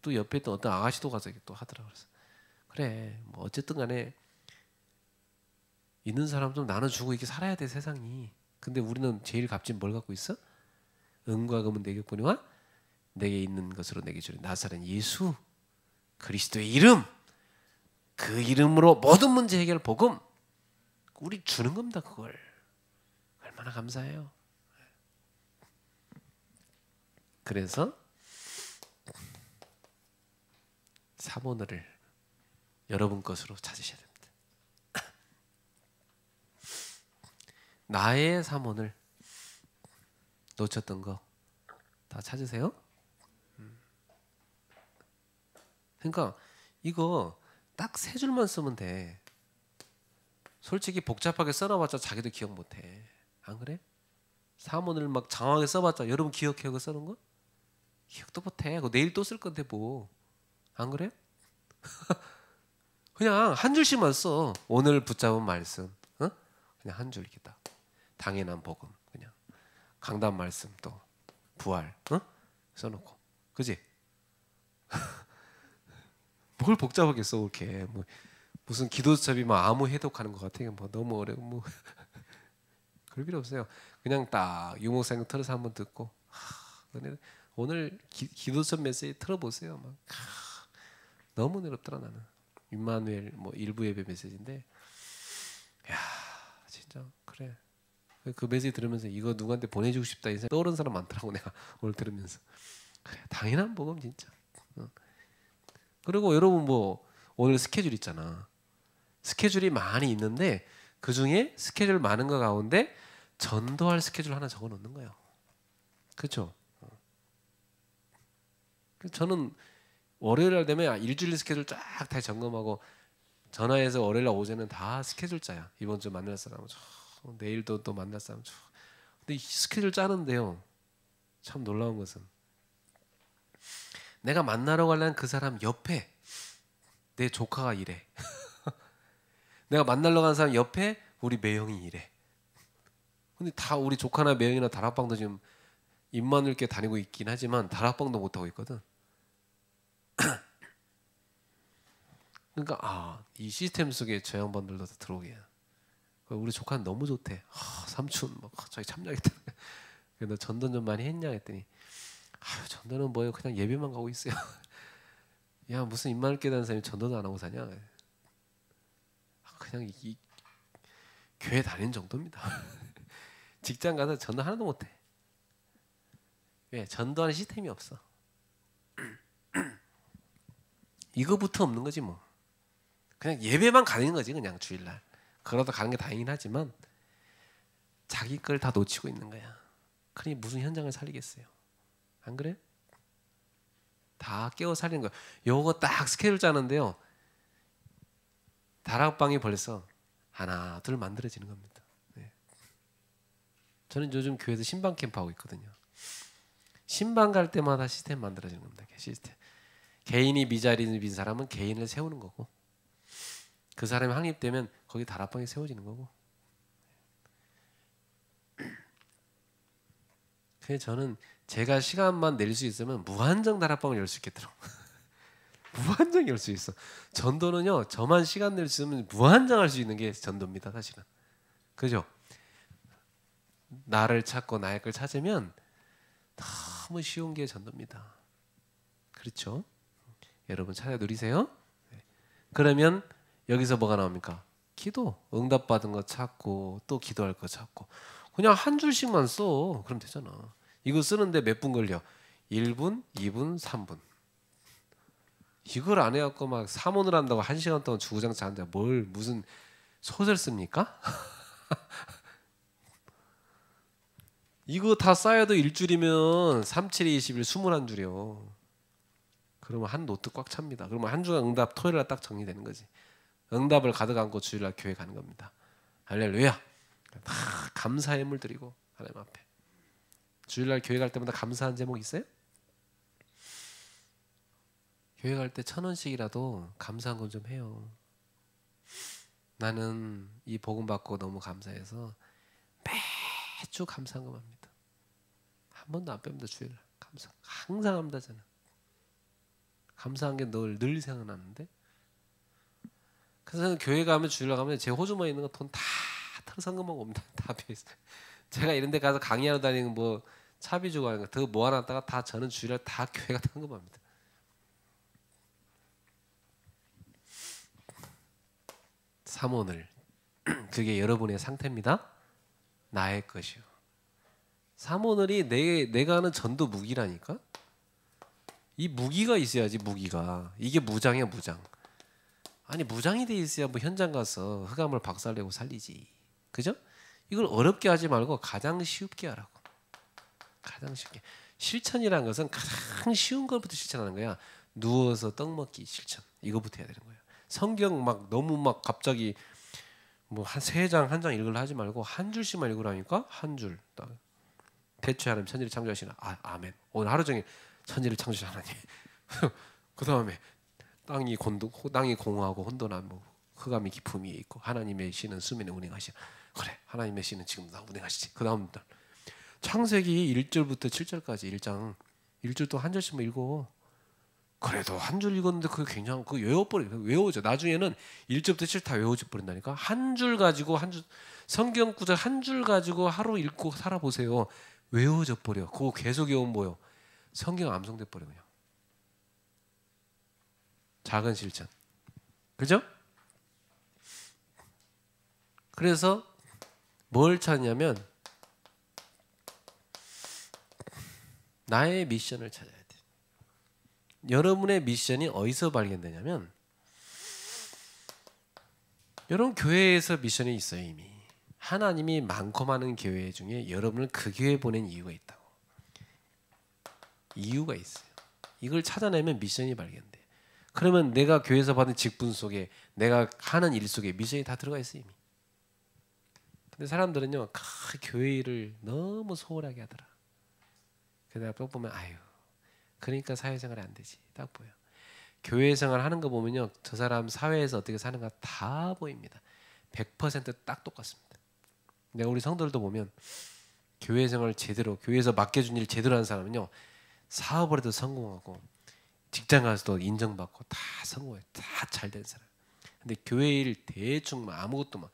또 옆에 있던 어떤 아가씨도 가서 또 하더라고요. 그래서 그래 뭐 어쨌든 간에 있는 사람 좀 나눠주고 이렇게 살아야 돼 세상이. 근데 우리는 제일 값진 뭘 갖고 있어? 은과 금은 내게 있거니와 내게 있는 것으로 내게 주리 나사렛 예수 그리스도의 이름 그 이름으로 모든 문제 해결 복음 우리 주는 겁니다. 그걸 얼마나 감사해요. 그래서 사모늘을 여러분 것으로 찾으셔야 됩니다. 나의 사모늘 놓쳤던 거 다 찾으세요. 그러니까 이거 딱 3줄만 쓰면 돼. 솔직히 복잡하게 써놔봤자 자기도 기억 못해. 안 그래? 사모늘 막 장황하게 써봤자 여러분 기억해요? 그 써놓은 거? 기억도 못해. 그거 내일 또 쓸 건데 뭐. 안 그래? 그냥 한 줄씩만 써. 오늘 붙잡은 말씀. 그냥 한 줄 이렇게 딱. 당연한 복음. 그냥 강단 말씀 또 부활. 써놓고. 그지? 뭘 복잡하게 써 그렇게. 뭐 무슨 기도수첩이 막 아무 해독하는 것 같아. 뭐 너무 어려워. 뭐 그럴 필요 없어요. 그냥 딱 유목사님 틀어서 한번 듣고 오늘 기도수첩 메시지 틀어보세요. 막 너무 어렵더라 나는. 임마누엘 뭐 일부 예배 메시지인데, 야 진짜 그래. 그 메시지 들으면서 이거 누구한테 보내주고 싶다 이 생각 떠오른 사람 많더라고 내가 오늘 들으면서. 그래 당연한 복음 진짜. 그리고 여러분 뭐 오늘 스케줄 있잖아. 스케줄이 많이 있는데 그 중에 스케줄 많은 거 가운데 전도할 스케줄 하나 적어 놓는 거예요. 그렇죠? 저는 월요일 날 되면 일주일 스케줄 쫙 다 점검하고 전화해서 월요일 날 오전에는 다 스케줄 짜야. 이번 주 만날 사람, 내일도 또 만날 사람. 근데 이 스케줄 짜는데요. 참 놀라운 것은 내가 만나러 가려는 그 사람 옆에 내 조카가 일해. 내가 만나러 가는 사람 옆에 우리 매형이 일해. 근데 다 우리 조카나 매형이나 다락방도 지금 입만 넓게 다니고 있긴 하지만 다락방도 못 하고 있거든. 그러니까 이 시스템 속에 저 양반들도 들어오게. 우리 조카는 너무 좋대. 삼촌 막 갑자기 참여하겠다. 너 전도 좀 많이 했냐 했더니 전도는 뭐예요? 그냥 예배만 가고 있어요. 야 무슨 입만 넓게 다니는 사람이 전도도 안 하고 사냐? 그냥 이 교회 다니는 정도입니다. 직장 가서 전도 하나도 못해. 왜? 전도하는 시스템이 없어. 이거부터 없는 거지 뭐. 그냥 예배만 가는 거지 그냥 주일날. 그러다 가는 게 다행이긴 하지만 자기 걸 다 놓치고 있는 거야. 그러니 무슨 현장을 살리겠어요? 안 그래? 다 깨워 살리는 거야. 요거 딱 스케줄 짜는데요. 다락방이 벌써 하나 둘 만들어지는 겁니다. 네. 저는 요즘 교회에서 신방 캠프 하고 있거든요. 신방 갈 때마다 시스템 만들어지는 겁니다. 시스템. 개인이 미자리를 빈 사람은 개인을 세우는 거고 그 사람이 확립되면 거기 다락방이 세워지는 거고. 그래서 저는 제가 시간만 낼 수 있으면 무한정 다락방을 열 수 있겠더라고. 무한정 열 수 있어. 전도는요. 저만 시간 낼 수 있으면 무한정 할 수 있는 게 전도입니다. 사실은. 그죠? 나를 찾고 나의 걸 찾으면 너무 쉬운 게 전도입니다. 그렇죠? 여러분 찾아 누리세요. 그러면 여기서 뭐가 나옵니까? 기도. 응답받은 거 찾고 또 기도할 거 찾고 그냥 한 줄씩만 써. 그럼 되잖아. 이거 쓰는데 몇 분 걸려? 1분, 2분, 3분. 이걸 안 해갖고 막 사문을 한다고 1시간 동안 주구장창 한다. 뭘 무슨 소설 씁니까? 이거 다 쌓여도 1줄이면 3, 7, 21, 21줄이요. 그러면 한 노트 꽉 찹니다. 그러면 한 주간 응답 토요일날 딱 정리되는 거지. 응답을 가득 안고 주일날 교회 가는 겁니다. 할렐루야. 다 감사의 예물 드리고 하나님 앞에. 주일날 교회 갈 때마다 감사한 제목 있어요? 교회 갈 때 1,000원씩이라도 감사한 건 좀 해요. 나는 이 복음 받고 너무 감사해서 매주 감사한 거 합니다. 한 번도 안 뺍니다. 주일날 감사 항상 합니다. 저는 감사한 게 늘 생각나는데. 그래서 교회 가면 주일날 가면 제 호주머니에 있는 거 돈 다 털어산 것만 옵니다. 다 비어있어. 제가 이런 데 가서 강의하러 다니는 뭐 차비 주고 하는 거 더 모아놨다가 다 저는 주일날 다 교회 가서 한 것만 합니다. 삼오늘 그게 여러분의 상태입니다. 나의 것이요. 삼오늘이 내가 하는 전도 무기라니까. 이 무기가 있어야지. 무기가 이게 무장이야. 무장. 아니 무장이 돼 있어야 뭐 현장 가서 흑암을 박살내고 살리지. 그죠? 이걸 어렵게 하지 말고 가장 쉽게 하라고. 가장 쉽게. 실천이라는 것은 가장 쉬운 것부터 실천하는 거야. 누워서 떡 먹기 실천. 이거부터 해야 되는 거예요. 성경 막 너무 막 갑자기 뭐 한 3장 한 장 읽으려 하지 말고 한 줄씩만 읽으라니까. 한 줄. 대체 하나님 천지를 창조하시나. 아멘. 오늘 하루 종일 천지를 창조하신 하나님. 그 다음에 땅이 공하고 혼돈하고 흑암이 깊음이 있고 하나님의 씨는 수면에 운행하시나. 그래. 하나님의 씨는 지금 다 운행하시지. 그 다음 창세기 1절부터 7절까지 1장 1절 또 한 절씩만 읽어. 그래도 한 줄 읽었는데 그게 굉장히 그 외워져. 나중에는 1절부터 7절 다 외워져 버린다니까. 한 줄 가지고 한 줄 성경 구절 한 줄 가지고 하루 읽고 살아보세요. 외워져 버려. 그거 계속 외우면 뭐요? 성경 암송돼 버려 그냥. 작은 실천. 그죠? 그래서 뭘 찾냐면 나의 미션을 찾아야 돼. 여러분의 미션이 어디서 발견되냐면 여러분 교회에서 미션이 있어요. 이미 하나님이 많고 많은 교회 중에 여러분을 그 교회에 보낸 이유가 있다고. 이유가 있어요. 이걸 찾아내면 미션이 발견돼. 그러면 내가 교회에서 받은 직분 속에 내가 하는 일 속에 미션이 다 들어가 있어요. 이미. 근데 사람들은요 교회 일을 너무 소홀하게 하더라. 그래서 내가 보면 아유 그러니까 사회생활이 안 되지. 딱 보여. 교회 생활 하는 거 보면요, 저 사람 사회에서 어떻게 사는가 다 보입니다. 100%딱 똑같습니다. 근데 우리 성도들도 보면 교회 생활 제대로, 교회에서 맡겨준 일 제대로 하는 사람은요, 사업을 해도 성공하고 직장 가서도 인정받고 다 성공해, 다 잘 된 사람. 근데 교회 일 대충 막 아무것도 막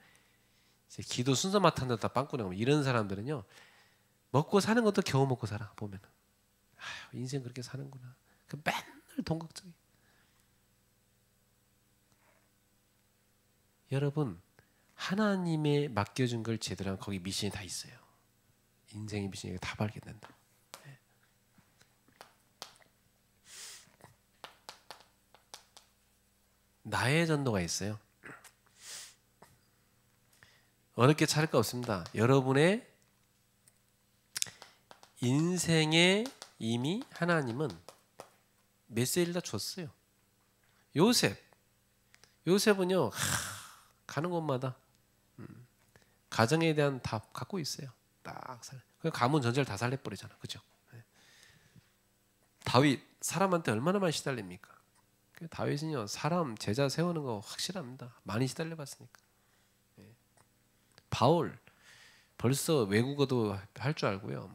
이제 기도 순서 맡았는데 다 빵꾸내고 이런 사람들은요, 먹고 사는 것도 겨우 먹고 살아 보면. 아휴, 인생 그렇게 사는구나. 그 맨날 돈 걱정이. 여러분, 하나님의 맡겨준 걸 제대로 하면 거기 미션이 다 있어요. 인생의 미션이 다 발견된다. 네. 나의 전도가 있어요. 어렵게 찾을 거 없습니다. 여러분의 인생에 이미 하나님은 메시지를 다 줬어요. 요셉은요, 가는 곳마다 가정에 대한 답 갖고 있어요. 딱 가문 전체를 다 살려버리잖아, 그죠? 네. 다윗 사람한테 얼마나 많이 시달립니까? 다윗은요, 사람 제자 세우는 거 확실합니다. 많이 시달려봤으니까. 네. 바울 벌써 외국어도 할 줄 알고요.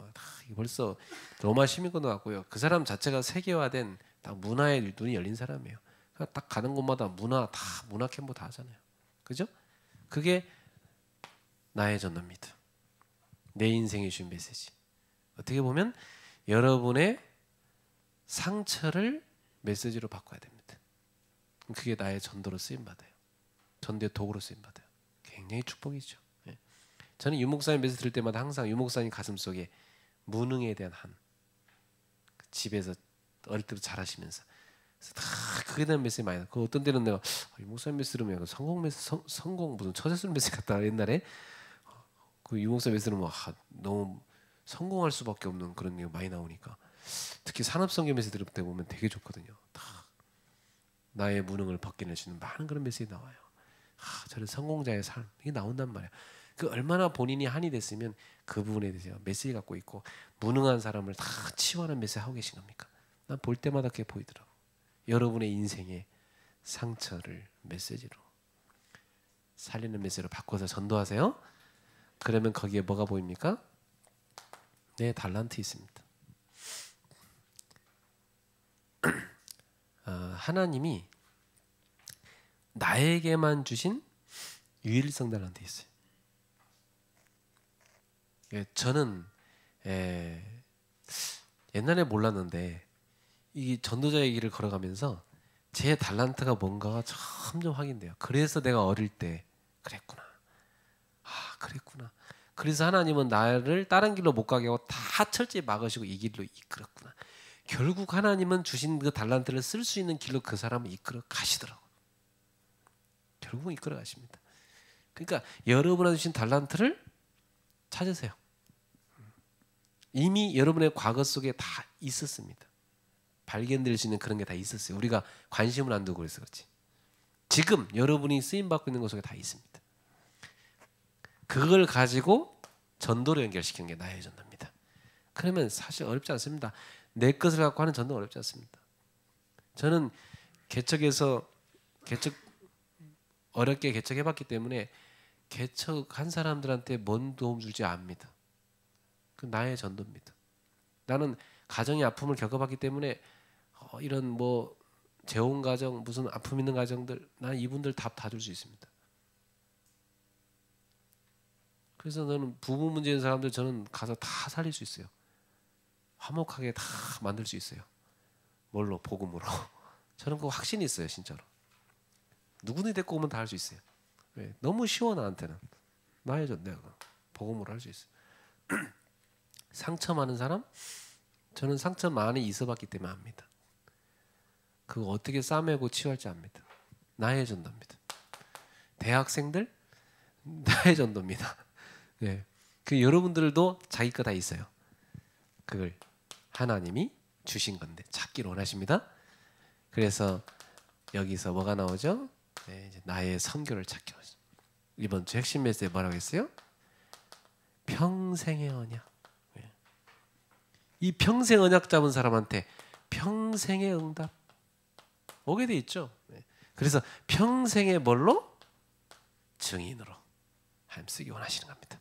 벌써 로마 시민권도 갖고요. 그 사람 자체가 세계화된 딱 문화에 눈이 열린 사람이에요. 딱 가는 곳마다 문화 캠프 다 하잖아요. 그죠? 그게 나의 전도입니다. 내 인생에 주신 메시지. 어떻게 보면 여러분의 상처를 메시지로 바꿔야 됩니다. 그게 나의 전도로 쓰임 받아요. 전도의 도구로 쓰임 받아요. 굉장히 축복이죠. 예. 저는 유목사님 메시지 들을 때마다 항상 유목사님 가슴 속에 무능에 대한 집에서 어릴 때부터 잘하시면서 그래서 다 그에 대한 메시지 많이 나요. 그 어떤 때는 내가 유목사님 메시지 들으면 성공 메시지, 성공 무슨 처세술 메시지 같다. 옛날에 그 유목사 메시지는 너무 성공할 수밖에 없는 그런 게 많이 나오니까 특히 산업성경 메시지 들을 때 보면 되게 좋거든요. 다 나의 무능을 벗겨내주는 많은 그런 메시지 나와요. 저는 성공자의 삶 이게 나온단 말이야. 그 얼마나 본인이 한이 됐으면 그 부분에 대해서 메시지 갖고 있고 무능한 사람을 다 치유하는 메시지 하고 계신 겁니까? 난 볼 때마다 그게 보이더라고. 여러분의 인생의 상처를 메시지로 살리는 메시지로 바꿔서 전도하세요. 그러면 거기에 뭐가 보입니까? 내 달란트 있습니다. 하나님이 나에게만 주신 유일성 달란트 있어요. 저는 옛날에 몰랐는데 이 전도자의 길을 걸어가면서 제 달란트가 뭔가가 점점 확인돼요. 그래서 내가 어릴 때 그랬구나. 그랬구나. 그래서 하나님은 나를 다른 길로 못 가게 하고 다 철저히 막으시고 이 길로 이끌었구나. 결국 하나님은 주신 그 달란트를 쓸 수 있는 길로 그 사람을 이끌어 가시더라고요. 결국은 이끌어 가십니다. 그러니까 여러분한테 주신 달란트를 찾으세요. 이미 여러분의 과거 속에 다 있었습니다. 발견될 수 있는 그런 게 다 있었어요. 우리가 관심을 안 두고 그래서 그렇지. 지금 여러분이 쓰임받고 있는 것 속에 다 있습니다. 그걸 가지고 전도로 연결시키는 게 나의 전도입니다. 그러면 사실 어렵지 않습니다. 내 것을 갖고 하는 전도는 어렵지 않습니다. 저는 어렵게 개척해봤기 때문에 개척한 사람들한테 뭔 도움 줄지 압니다. 그 나의 전도입니다. 나는 가정의 아픔을 겪어봤기 때문에 이런 뭐 재혼 가정 무슨 아픔 있는 가정들 난 이분들 답 다 줄 수 있습니다. 그래서 저는 부부 문제 있는 사람들 저는 가서 다 살릴 수 있어요. 화목하게 다 만들 수 있어요. 뭘로? 복음으로. 저는 그 확신이 있어요, 진짜로. 누구든지 데리고 오면 다 할 수 있어요. 왜? 너무 쉬워 나한테는. 나의 전도야. 복음으로 할 수 있어요. 상처 많은 사람? 저는 상처 많이 있어봤기 때문에 압니다. 그거 어떻게 싸매고 치유할지 압니다. 나의 전도입니다. 대학생들? 나의 전도입니다. 네. 그 여러분들도 자기 거 다 있어요. 그걸 하나님이 주신 건데 찾기를 원하십니다. 그래서 여기서 뭐가 나오죠? 네, 이제 나의 선교를 찾기 원하죠. 이번 주 핵심 메시지 뭐라고 했어요? 평생의 언약. 이 평생 언약 잡은 사람한테 평생의 응답 오게 돼 있죠. 그래서 평생의 뭘로? 증인으로 하나님 쓰기 원하시는 겁니다.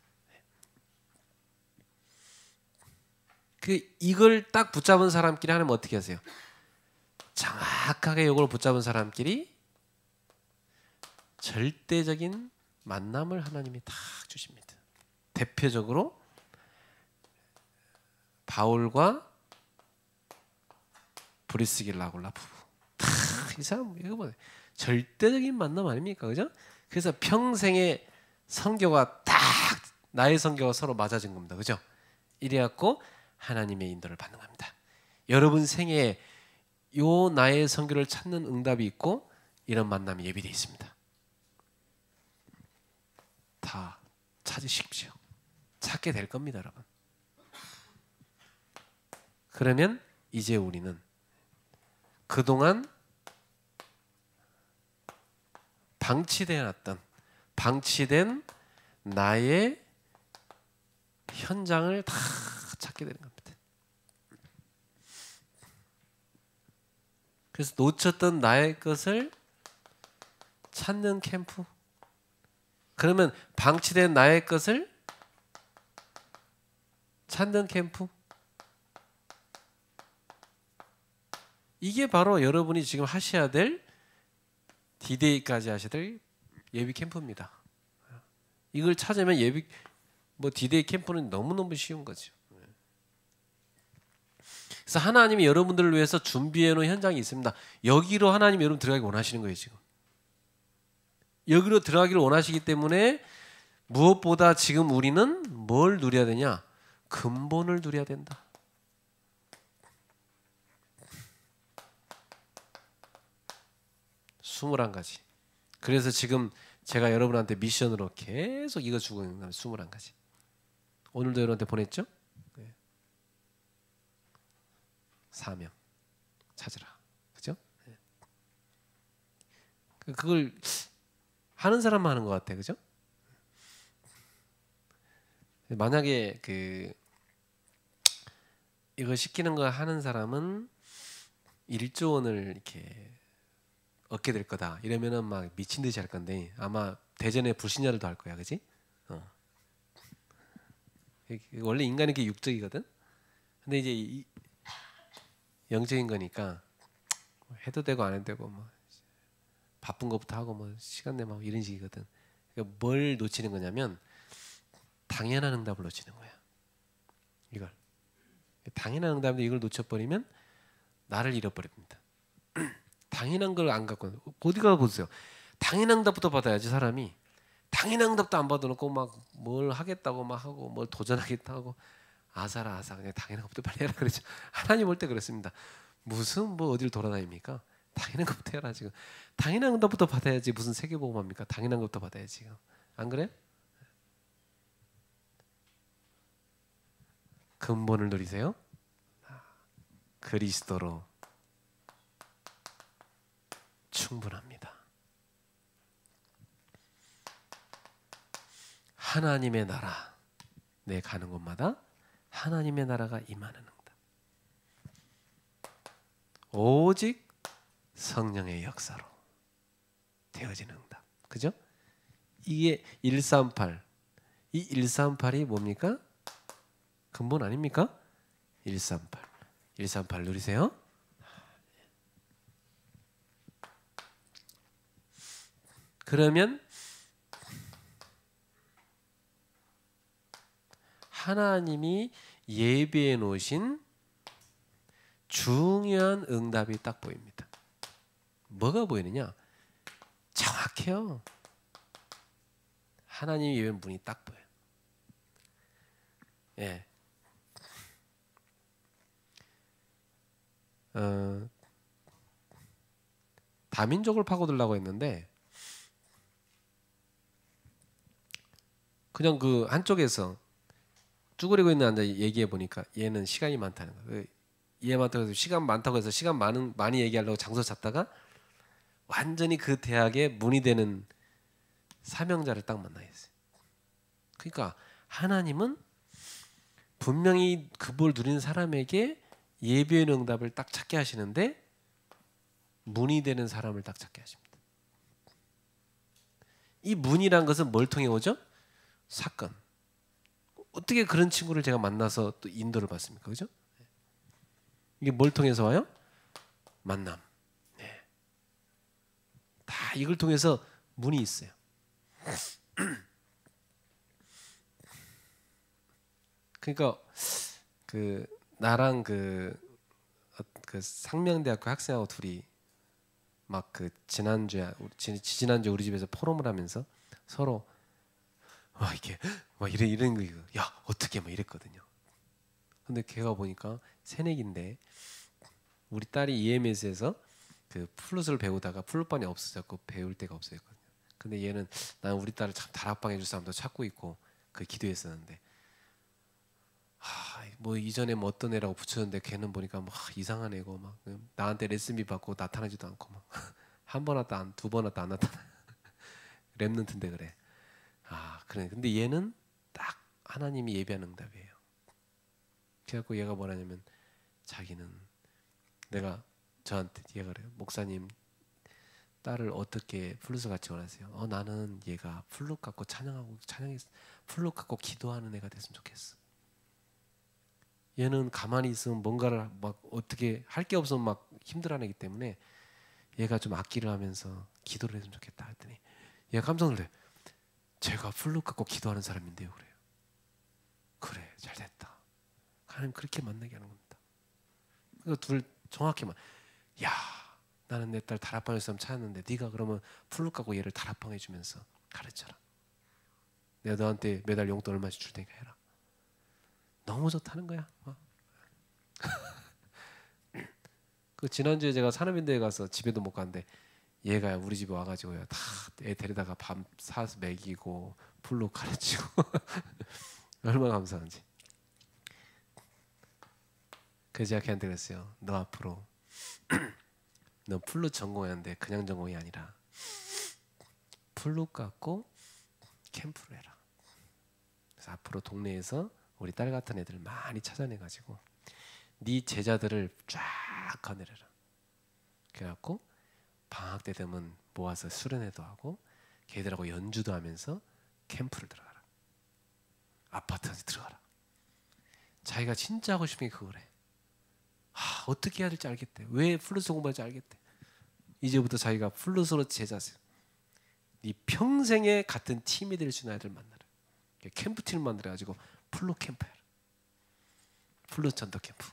이걸 딱 붙잡은 사람끼리 하나님 어떻게 하세요? 정확하게 이걸 붙잡은 사람끼리 절대적인 만남을 하나님이 다 주십니다. 대표적으로 바울과 브리스길라 아굴라 부부. 이 사람 이거 뭐 절대적인 만남 아닙니까, 그죠? 그래서 평생의 선교가 딱 나의 선교가 서로 맞아진 겁니다, 그죠? 이래갖고 하나님의 인도를 받는 겁니다. 여러분 생애에 요 나의 선교를 찾는 응답이 있고 이런 만남이 예비되어 있습니다. 다 찾으십시오. 찾게 될 겁니다, 여러분. 그러면 이제 우리는 그동안 방치된 나의 현장을 다 찾게 되는 겁니다. 그래서 놓쳤던 나의 것을 찾는 캠프. 그러면 방치된 나의 것을 찾는 캠프. 이게 바로 여러분이 지금 하셔야 될 D-Day까지 하셔야 될 예비 캠프입니다. 이걸 찾으면 D-Day 캠프는 너무너무 쉬운 거죠. 그래서 하나님이 여러분들을 위해서 준비해 놓은 현장이 있습니다. 여기로 하나님이 여러분 들어가기 원하시는 거예요, 지금. 여기로 들어가기를 원하시기 때문에 무엇보다 지금 우리는 뭘 누려야 되냐? 근본을 누려야 된다. 스물한 가지. 그래서 지금 제가 여러분한테 미션으로 계속 이거 주고 있는 거예요. 21가지. 오늘도 여러분한테 보냈죠? 네. 사명 찾으라. 그죠? 네. 그걸 하는 사람만 하는 것 같아. 그죠? 만약에 이거 시키는 거 하는 사람은 1조 원을 이렇게 얻게 될 거다. 이러면은 막 미친 듯이 할 건데 아마 대전에 불신자들도 할 거야, 그렇지? 원래 인간이 이게 육적이거든. 근데 이제 영적인 거니까 해도 되고 안 해도 되고 뭐 바쁜 것부터 하고 뭐 시간 내면 이런 식이거든. 그러니까 뭘 놓치는 거냐면 당연한 응답을 놓치는 거야. 이걸 당연한 응답인데 이걸 놓쳐버리면 나를 잃어버립니다. 당연한 걸 안 갖고 어디 가 보세요. 당연한 응답부터 받아야지. 사람이 당연한 응답도 안 받아놓고 막 뭘 하겠다고 막 하고 뭘 도전하겠다 하고 아사라 그냥 당연한 것부터 빨리 해라 그러죠. 하나님 볼 때 그렇습니다. 무슨 뭐 어디를 돌아다닙니까? 당연한 것부터 해라 지금. 당연한 응답부터 받아야지 무슨 세계복음합니까? 당연한 것부터 받아야지. 안 그래? 근본을 누리세요. 그리스도로 충분합니다. 하나님의 나라, 내 가는 곳마다 하나님의 나라가 임하는 응답. 오직 성령의 역사로 되어지는 응답. 그죠? 이게 138. 이 138이 뭡니까? 근본 아닙니까? 138. 138 누리세요. 그러면 하나님이 예비해 놓으신 중요한 응답이 딱 보입니다. 뭐가 보이느냐? 정확해요. 하나님이 예비한 문이 딱 보여요. 예. 다민족을 파고들려고 했는데 그냥 그 한쪽에서 쭈그리고 있는 앉아 얘기해 보니까 얘는 시간이 많다는 거예요. 얘 많다고 해서 시간 많다고 해서 시간 많이 얘기하려고 장소 잡다가 완전히 그 대학에 문이 되는 사명자를 딱 만나겠어요. 그러니까 하나님은 분명히 그 볼 누리는 사람에게 예배의 응답을 딱 찾게 하시는데 문이 되는 사람을 딱 찾게 하십니다. 이 문이란 것은 뭘 통해 오죠? 사건. 어떻게 그런 친구를 제가 만나서 또 인도를 받습니까? 그죠? 이게 뭘 통해서 와요? 만남. 네. 다 이걸 통해서 문이 있어요. 그러니까 그 나랑 그 상명대학교 학생하고 둘이 막 그 지난주에 우리 집에서 포럼을 하면서 서로 와 이게 막 이런 거 야 어떻게 막 이랬거든요. 근데 걔가 보니까 새내기인데 우리 딸이 EMS에서 그 플룻을 배우다가 플룻반이 없어졌고 배울 데가 없어졌거든요. 근데 얘는 난 우리 딸을 참 다락방 해줄 사람도 찾고 있고 그 기도했었는데 뭐 이전에 뭐 어떤 애라고 붙였는데 걔는 보니까 뭐 이상한 애고 막 나한테 레슨비 받고 나타나지도 않고 막 한 번 왔다 두 번 왔다 안 나타나. 랩런트인데 그래. 그래. 근데 얘는 딱 하나님이 예배하는 응답이에요. 그래갖고 얘가 뭐라냐면 자기는 내가 저한테 얘가 그래요. 목사님 딸을 어떻게 플룻을 같이 원하세요? 나는 얘가 플룻 갖고 찬양해서 플룻 갖고 기도하는 애가 됐으면 좋겠어. 얘는 가만히 있으면 뭔가를 막 어떻게 할 게 없으면 막 힘들어하기 때문에 얘가 좀 악기를 하면서 기도를 했으면 좋겠다 했더니 얘가 깜짝 놀래. 제가 플룻 갖고 기도하는 사람인데요. 그래요. 그래 잘됐다. 하나님 그렇게 만나게 하는 겁니다. 그래서 둘 정확히만 야 나는 내 딸 다락방에서 사람 찾았는데 네가 그러면 플룻 갖고 얘를 다락방 해주면서 가르쳐라. 내가 너한테 매달 용돈 얼마씩 줄 테니까 해라. 너무 좋다는 거야. 그 지난주에 제가 산업인대에 가서 집에도 못 갔는데 얘가 우리 집에 와가지고요 다 애 데려다가 밥 사서 먹이고 플룻 가르치고 얼마나 감사한지. 그래서 제가 걔한테 그랬어요. 너 앞으로 너 플룻 전공하는데 그냥 전공이 아니라 플룻 갖고 캠프를 해라. 그래서 앞으로 동네에서 우리 딸 같은 애들 많이 찾아내가지고 네 제자들을 쫙 거느려라. 그래갖고 방학 때 되면 모아서 수련회도 하고 걔들하고 연주도 하면서 캠프를 들어가라. 아파트에 들어가라. 자기가 진짜 하고 싶은 게 그거래. 어떻게 해야 될지 알겠대. 왜 플룻을 공부할지 알겠대. 이제부터 자기가 플룻으로 제자세요. 네 평생에 같은 팀이 될 수 있는 아이들 만나라. 캠프팀을 만들어가지고 플룻 캠프 해라. 플룻 전도 캠프.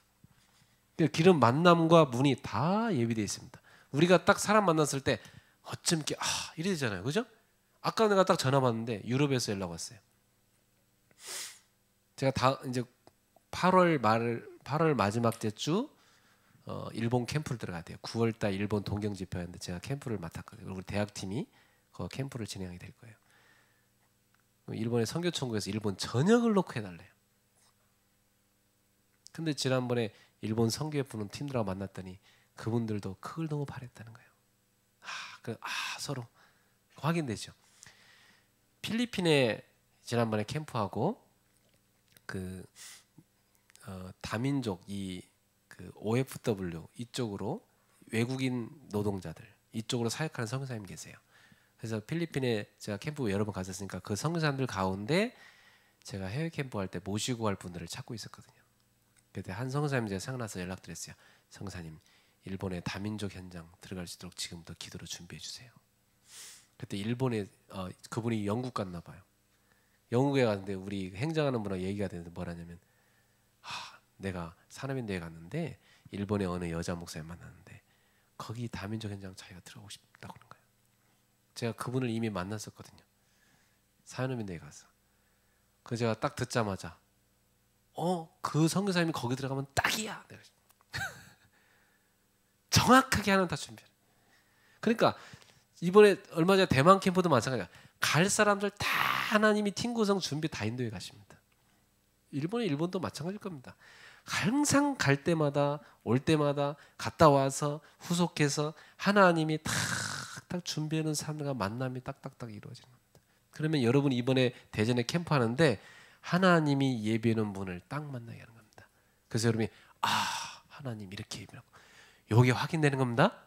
그런 만남과 문이 다 예비되어 있습니다. 우리가 딱 사람 만났을 때 어쩜 이렇게 이래 되잖아요. 그죠? 아까 내가 딱 전화 받는데 유럽에서 연락 왔어요. 제가 이제 8월 마지막 주 일본 캠프를 들어가야 돼요. 9월달 일본 동경 집회였는데 제가 캠프를 맡았거든요. 우리 대학팀이 그 캠프를 진행하게 될 거예요. 일본의 선교총국에서 일본 전역을 놓고 해달래요. 근데 지난번에 일본 선교회 부는 팀들하고 만났더니 그분들도 그걸 너무 바랬다는 거예요. 서로 확인되죠. 필리핀에 지난번에 캠프하고 다민족 그 OFW 이쪽으로 외국인 노동자들 이쪽으로 사역하는 선교사님 계세요. 그래서 필리핀에 제가 캠프 여러 번 갔었으니까 그 선교사님들 가운데 제가 해외 캠프 할 때 모시고 갈 분들을 찾고 있었거든요. 그때 한 선교사님 제가 생각나서 연락드렸어요. 선교사님 일본의 다민족 현장 들어갈 수 있도록 지금부터 기도로 준비해 주세요. 그때 일본에 그분이 영국 갔나 봐요. 영국에 갔는데 우리 행정하는 분하고 얘기가 되는데 뭐라냐면 내가 산업인대에 갔는데 일본의 어느 여자 목사님 만났는데 거기 다민족 현장 자기가 들어가고 싶다고 하는 거예요. 제가 그분을 이미 만났었거든요. 산업인대에 가서. 그래서 제가 딱 듣자마자 그 선교사님이 거기 들어가면 딱이야. 정확하게 하는 다 준비해. 그러니까 이번에 얼마 전에 대만 캠프도 마찬가지야. 갈 사람들 다 하나님이 팀 구성 준비 다 인도해 가십니다. 일본도 마찬가지일 겁니다. 항상 갈 때마다 올 때마다 갔다 와서 후속해서 하나님이 탁탁 준비하는 사람들과 만남이 딱딱딱 이루어지는 겁니다. 그러면 여러분 이번에 대전에 캠프 하는데 하나님이 예비하는 분을 딱 만나게 하는 겁니다. 그래서 여러분이 하나님 이렇게 예비하고 요게 확인되는 겁니다.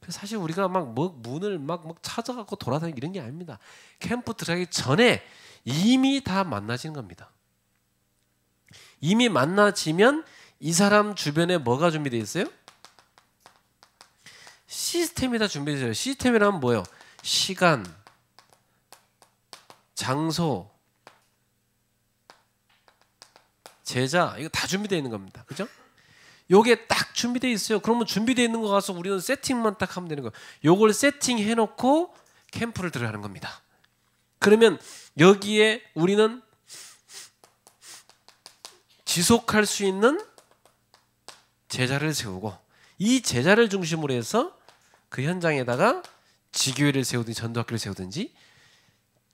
사실 우리가 막 문을 막 찾아갖고 돌아다니고 이런 게 아닙니다. 캠프 들어가기 전에 이미 다 만나지는 겁니다. 이미 만나지면 이 사람 주변에 뭐가 준비되어 있어요? 시스템이 다 준비되어 있어요. 시스템이라면 뭐예요? 시간, 장소, 제자, 이거 다 준비되어 있는 겁니다. 그죠? 요게 딱 준비되어 있어요. 그러면 준비되어 있는 거 가서 우리는 세팅만 딱 하면 되는 거예요. 요걸 세팅해 놓고 캠프를 들어가는 겁니다. 그러면 여기에 우리는 지속할 수 있는 제자를 세우고 이 제자를 중심으로 해서 그 현장에다가 지교회를 세우든지 전도학교를 세우든지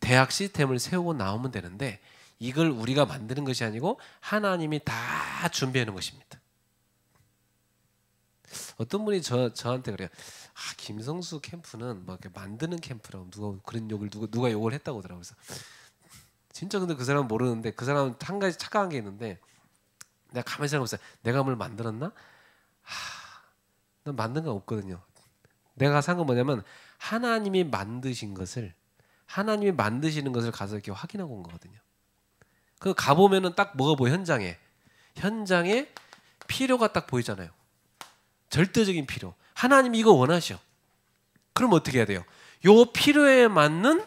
대학 시스템을 세우고 나오면 되는데 이걸 우리가 만드는 것이 아니고 하나님이 다 준비해 놓은 것입니다. 어떤 분이 저한테 그래요. 김성수 캠프는 뭐 이렇게 만드는 캠프라고 누가 욕을 했다고 하더라고요. 그래서 진짜 근데 그 사람은 모르는데 그 사람은 한 가지 착각한 게 있는데 내가 가만히 생각해보세요. 내가 뭘 만들었나? 난 만든 건 없거든요. 내가 산 건 뭐냐면 하나님이 만드신 것을 하나님이 만드시는 것을 가서 이렇게 확인하고 온 거거든요. 그 가보면은 딱 뭐가 보여? 현장에 필요가 딱 보이잖아요. 절대적인 필요. 하나님이 이거 원하셔. 그럼 어떻게 해야 돼요? 요 필요에 맞는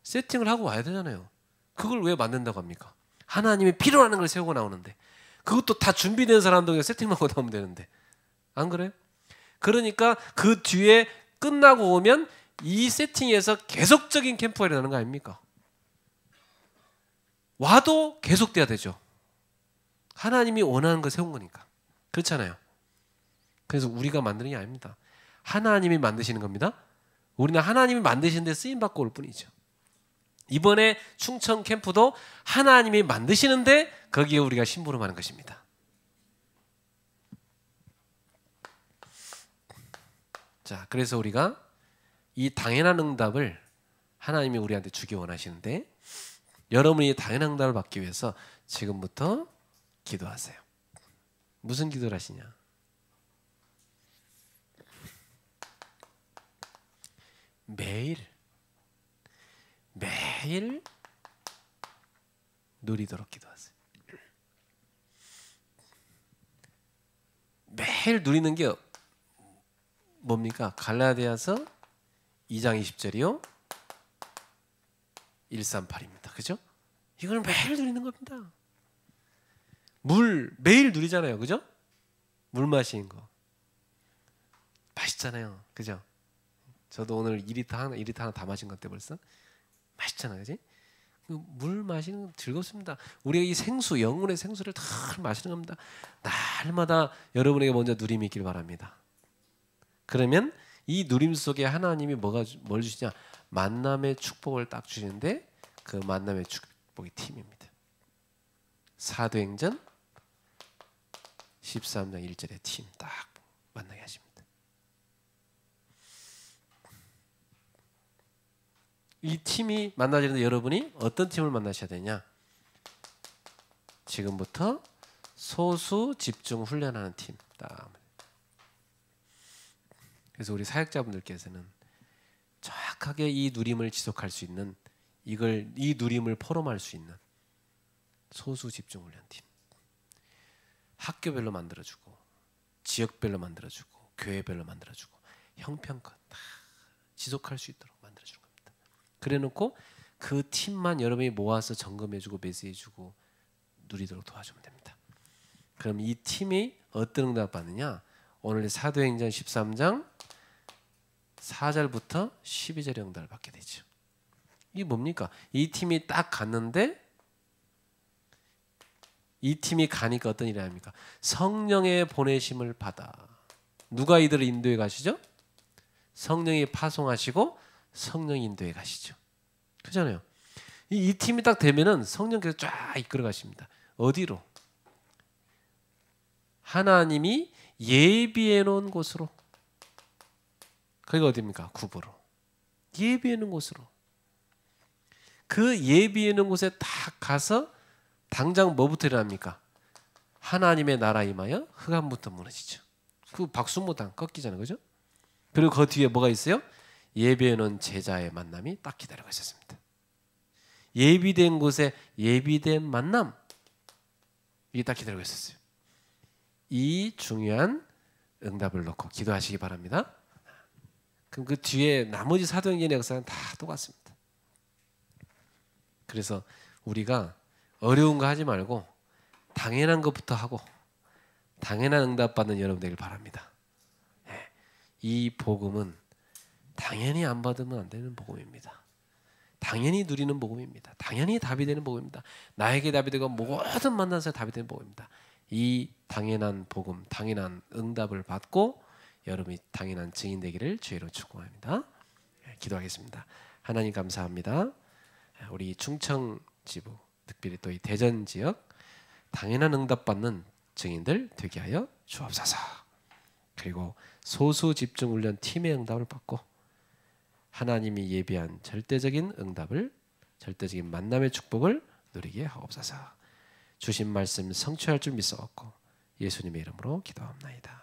세팅을 하고 와야 되잖아요. 그걸 왜 만든다고 합니까? 하나님이 필요하는 걸 세우고 나오는데 그것도 다 준비된 사람도 그냥 세팅만 하고 나오면 되는데 안 그래요? 그러니까 그 뒤에 끝나고 오면 이 세팅에서 계속적인 캠프가 일어나는 거 아닙니까? 와도 계속돼야 되죠. 하나님이 원하는 걸 세운 거니까. 그렇잖아요. 그래서 우리가 만드는 게 아닙니다. 하나님이 만드시는 겁니다. 우리는 하나님이 만드시는 데 쓰임받고 올 뿐이죠. 이번에 충청 캠프도 하나님이 만드시는데 거기에 우리가 심부름하는 것입니다. 자, 그래서 우리가 이 당연한 응답을 하나님이 우리한테 주기 원하시는데 여러분이 당연한 응답을 받기 위해서 지금부터 기도하세요. 무슨 기도를 하시냐? 매일 누리도록 기도하세요. 매일 누리는 게 뭡니까? 갈라디아서 2장 20절이요. 138입니다. 그죠? 이걸 매일 누리는 겁니다. 물 매일 누리잖아요. 그죠? 물 마시는 거. 맛있잖아요. 그죠? 저도 오늘 2리터 하나 다 마신 것 같아 벌써. 맛있잖아요. 그지? 물 마시는 건 즐겁습니다. 우리가 이 생수, 영혼의 생수를 다 마시는 겁니다. 날마다 여러분에게 먼저 누림이 있길 바랍니다. 그러면 이 누림 속에 하나님이 뭘 주시냐? 만남의 축복을 딱 주시는데 그 만남의 축복이 팀입니다. 사도행전 13장 1절에 팀 딱 만나게 하십니다. 이 팀이 만나지는데 여러분이 어떤 팀을 만나셔야 되냐? 지금부터 소수 집중 훈련하는 팀. 그래서 우리 사역자분들께서는 정확하게 이 누림을 지속할 수 있는 이 누림을 포럼할 수 있는 소수 집중 훈련 팀. 학교별로 만들어주고 지역별로 만들어주고 교회별로 만들어주고 형편껏 다 지속할 수 있도록 만들어주는 겁니다. 그래놓고 그 팀만 여러분이 모아서 점검해주고 메시지해주고 누리도록 도와주면 됩니다. 그럼 이 팀이 어떤 응답 받느냐? 오늘 사도행전 13장 4절부터 12절의 응답을 받게 되죠. 이게 뭡니까? 이 팀이 딱 갔는데 이 팀이 가니까 어떤 일이 합니까? 성령의 보내심을 받아. 누가 이들을 인도해 가시죠? 성령이 파송하시고 성령이 인도해 가시죠. 그렇잖아요. 이 팀이 딱 되면은 성령께서 쫙 이끌어 가십니다. 어디로? 하나님이 예비해 놓은 곳으로. 거기가 어디입니까? 구보로. 예비해 놓은 곳으로. 그 예비해 놓은 곳에 딱 가서 당장 뭐부터 일어납니까? 하나님의 나라 임하여 흑암부터 무너지죠. 그 박수 못한 꺾이잖아요, 그죠? 그리고 그 뒤에 뭐가 있어요? 예배는 제자의 만남이 딱 기다리고 있었습니다. 예비된 곳에 예비된 만남, 이게 딱 기다리고 있었어요. 이 중요한 응답을 놓고 기도하시기 바랍니다. 그럼 그 뒤에 나머지 사도행전의 역사는 다 똑같습니다. 그래서 우리가 어려운 거 하지 말고 당연한 것부터 하고 당연한 응답 받는 여러분 되길 바랍니다. 이 복음은 당연히 안 받으면 안 되는 복음입니다. 당연히 누리는 복음입니다. 당연히 답이 되는 복음입니다. 나에게 답이 되고 모든 만나서 답이 되는 복음입니다. 이 당연한 복음, 당연한 응답을 받고 여러분이 당연한 증인 되기를 주의로 축복합니다. 기도하겠습니다. 하나님 감사합니다. 우리 충청 지부, 특별히 또 이 대전 지역 당연한 응답 받는 증인들 되게 하여 주옵소서. 그리고 소수 집중 훈련 팀의 응답을 받고 하나님이 예비한 절대적인 응답을, 절대적인 만남의 축복을 누리게 하옵소서. 주신 말씀 성취할 줄 믿사옵고 예수님의 이름으로 기도합나이다.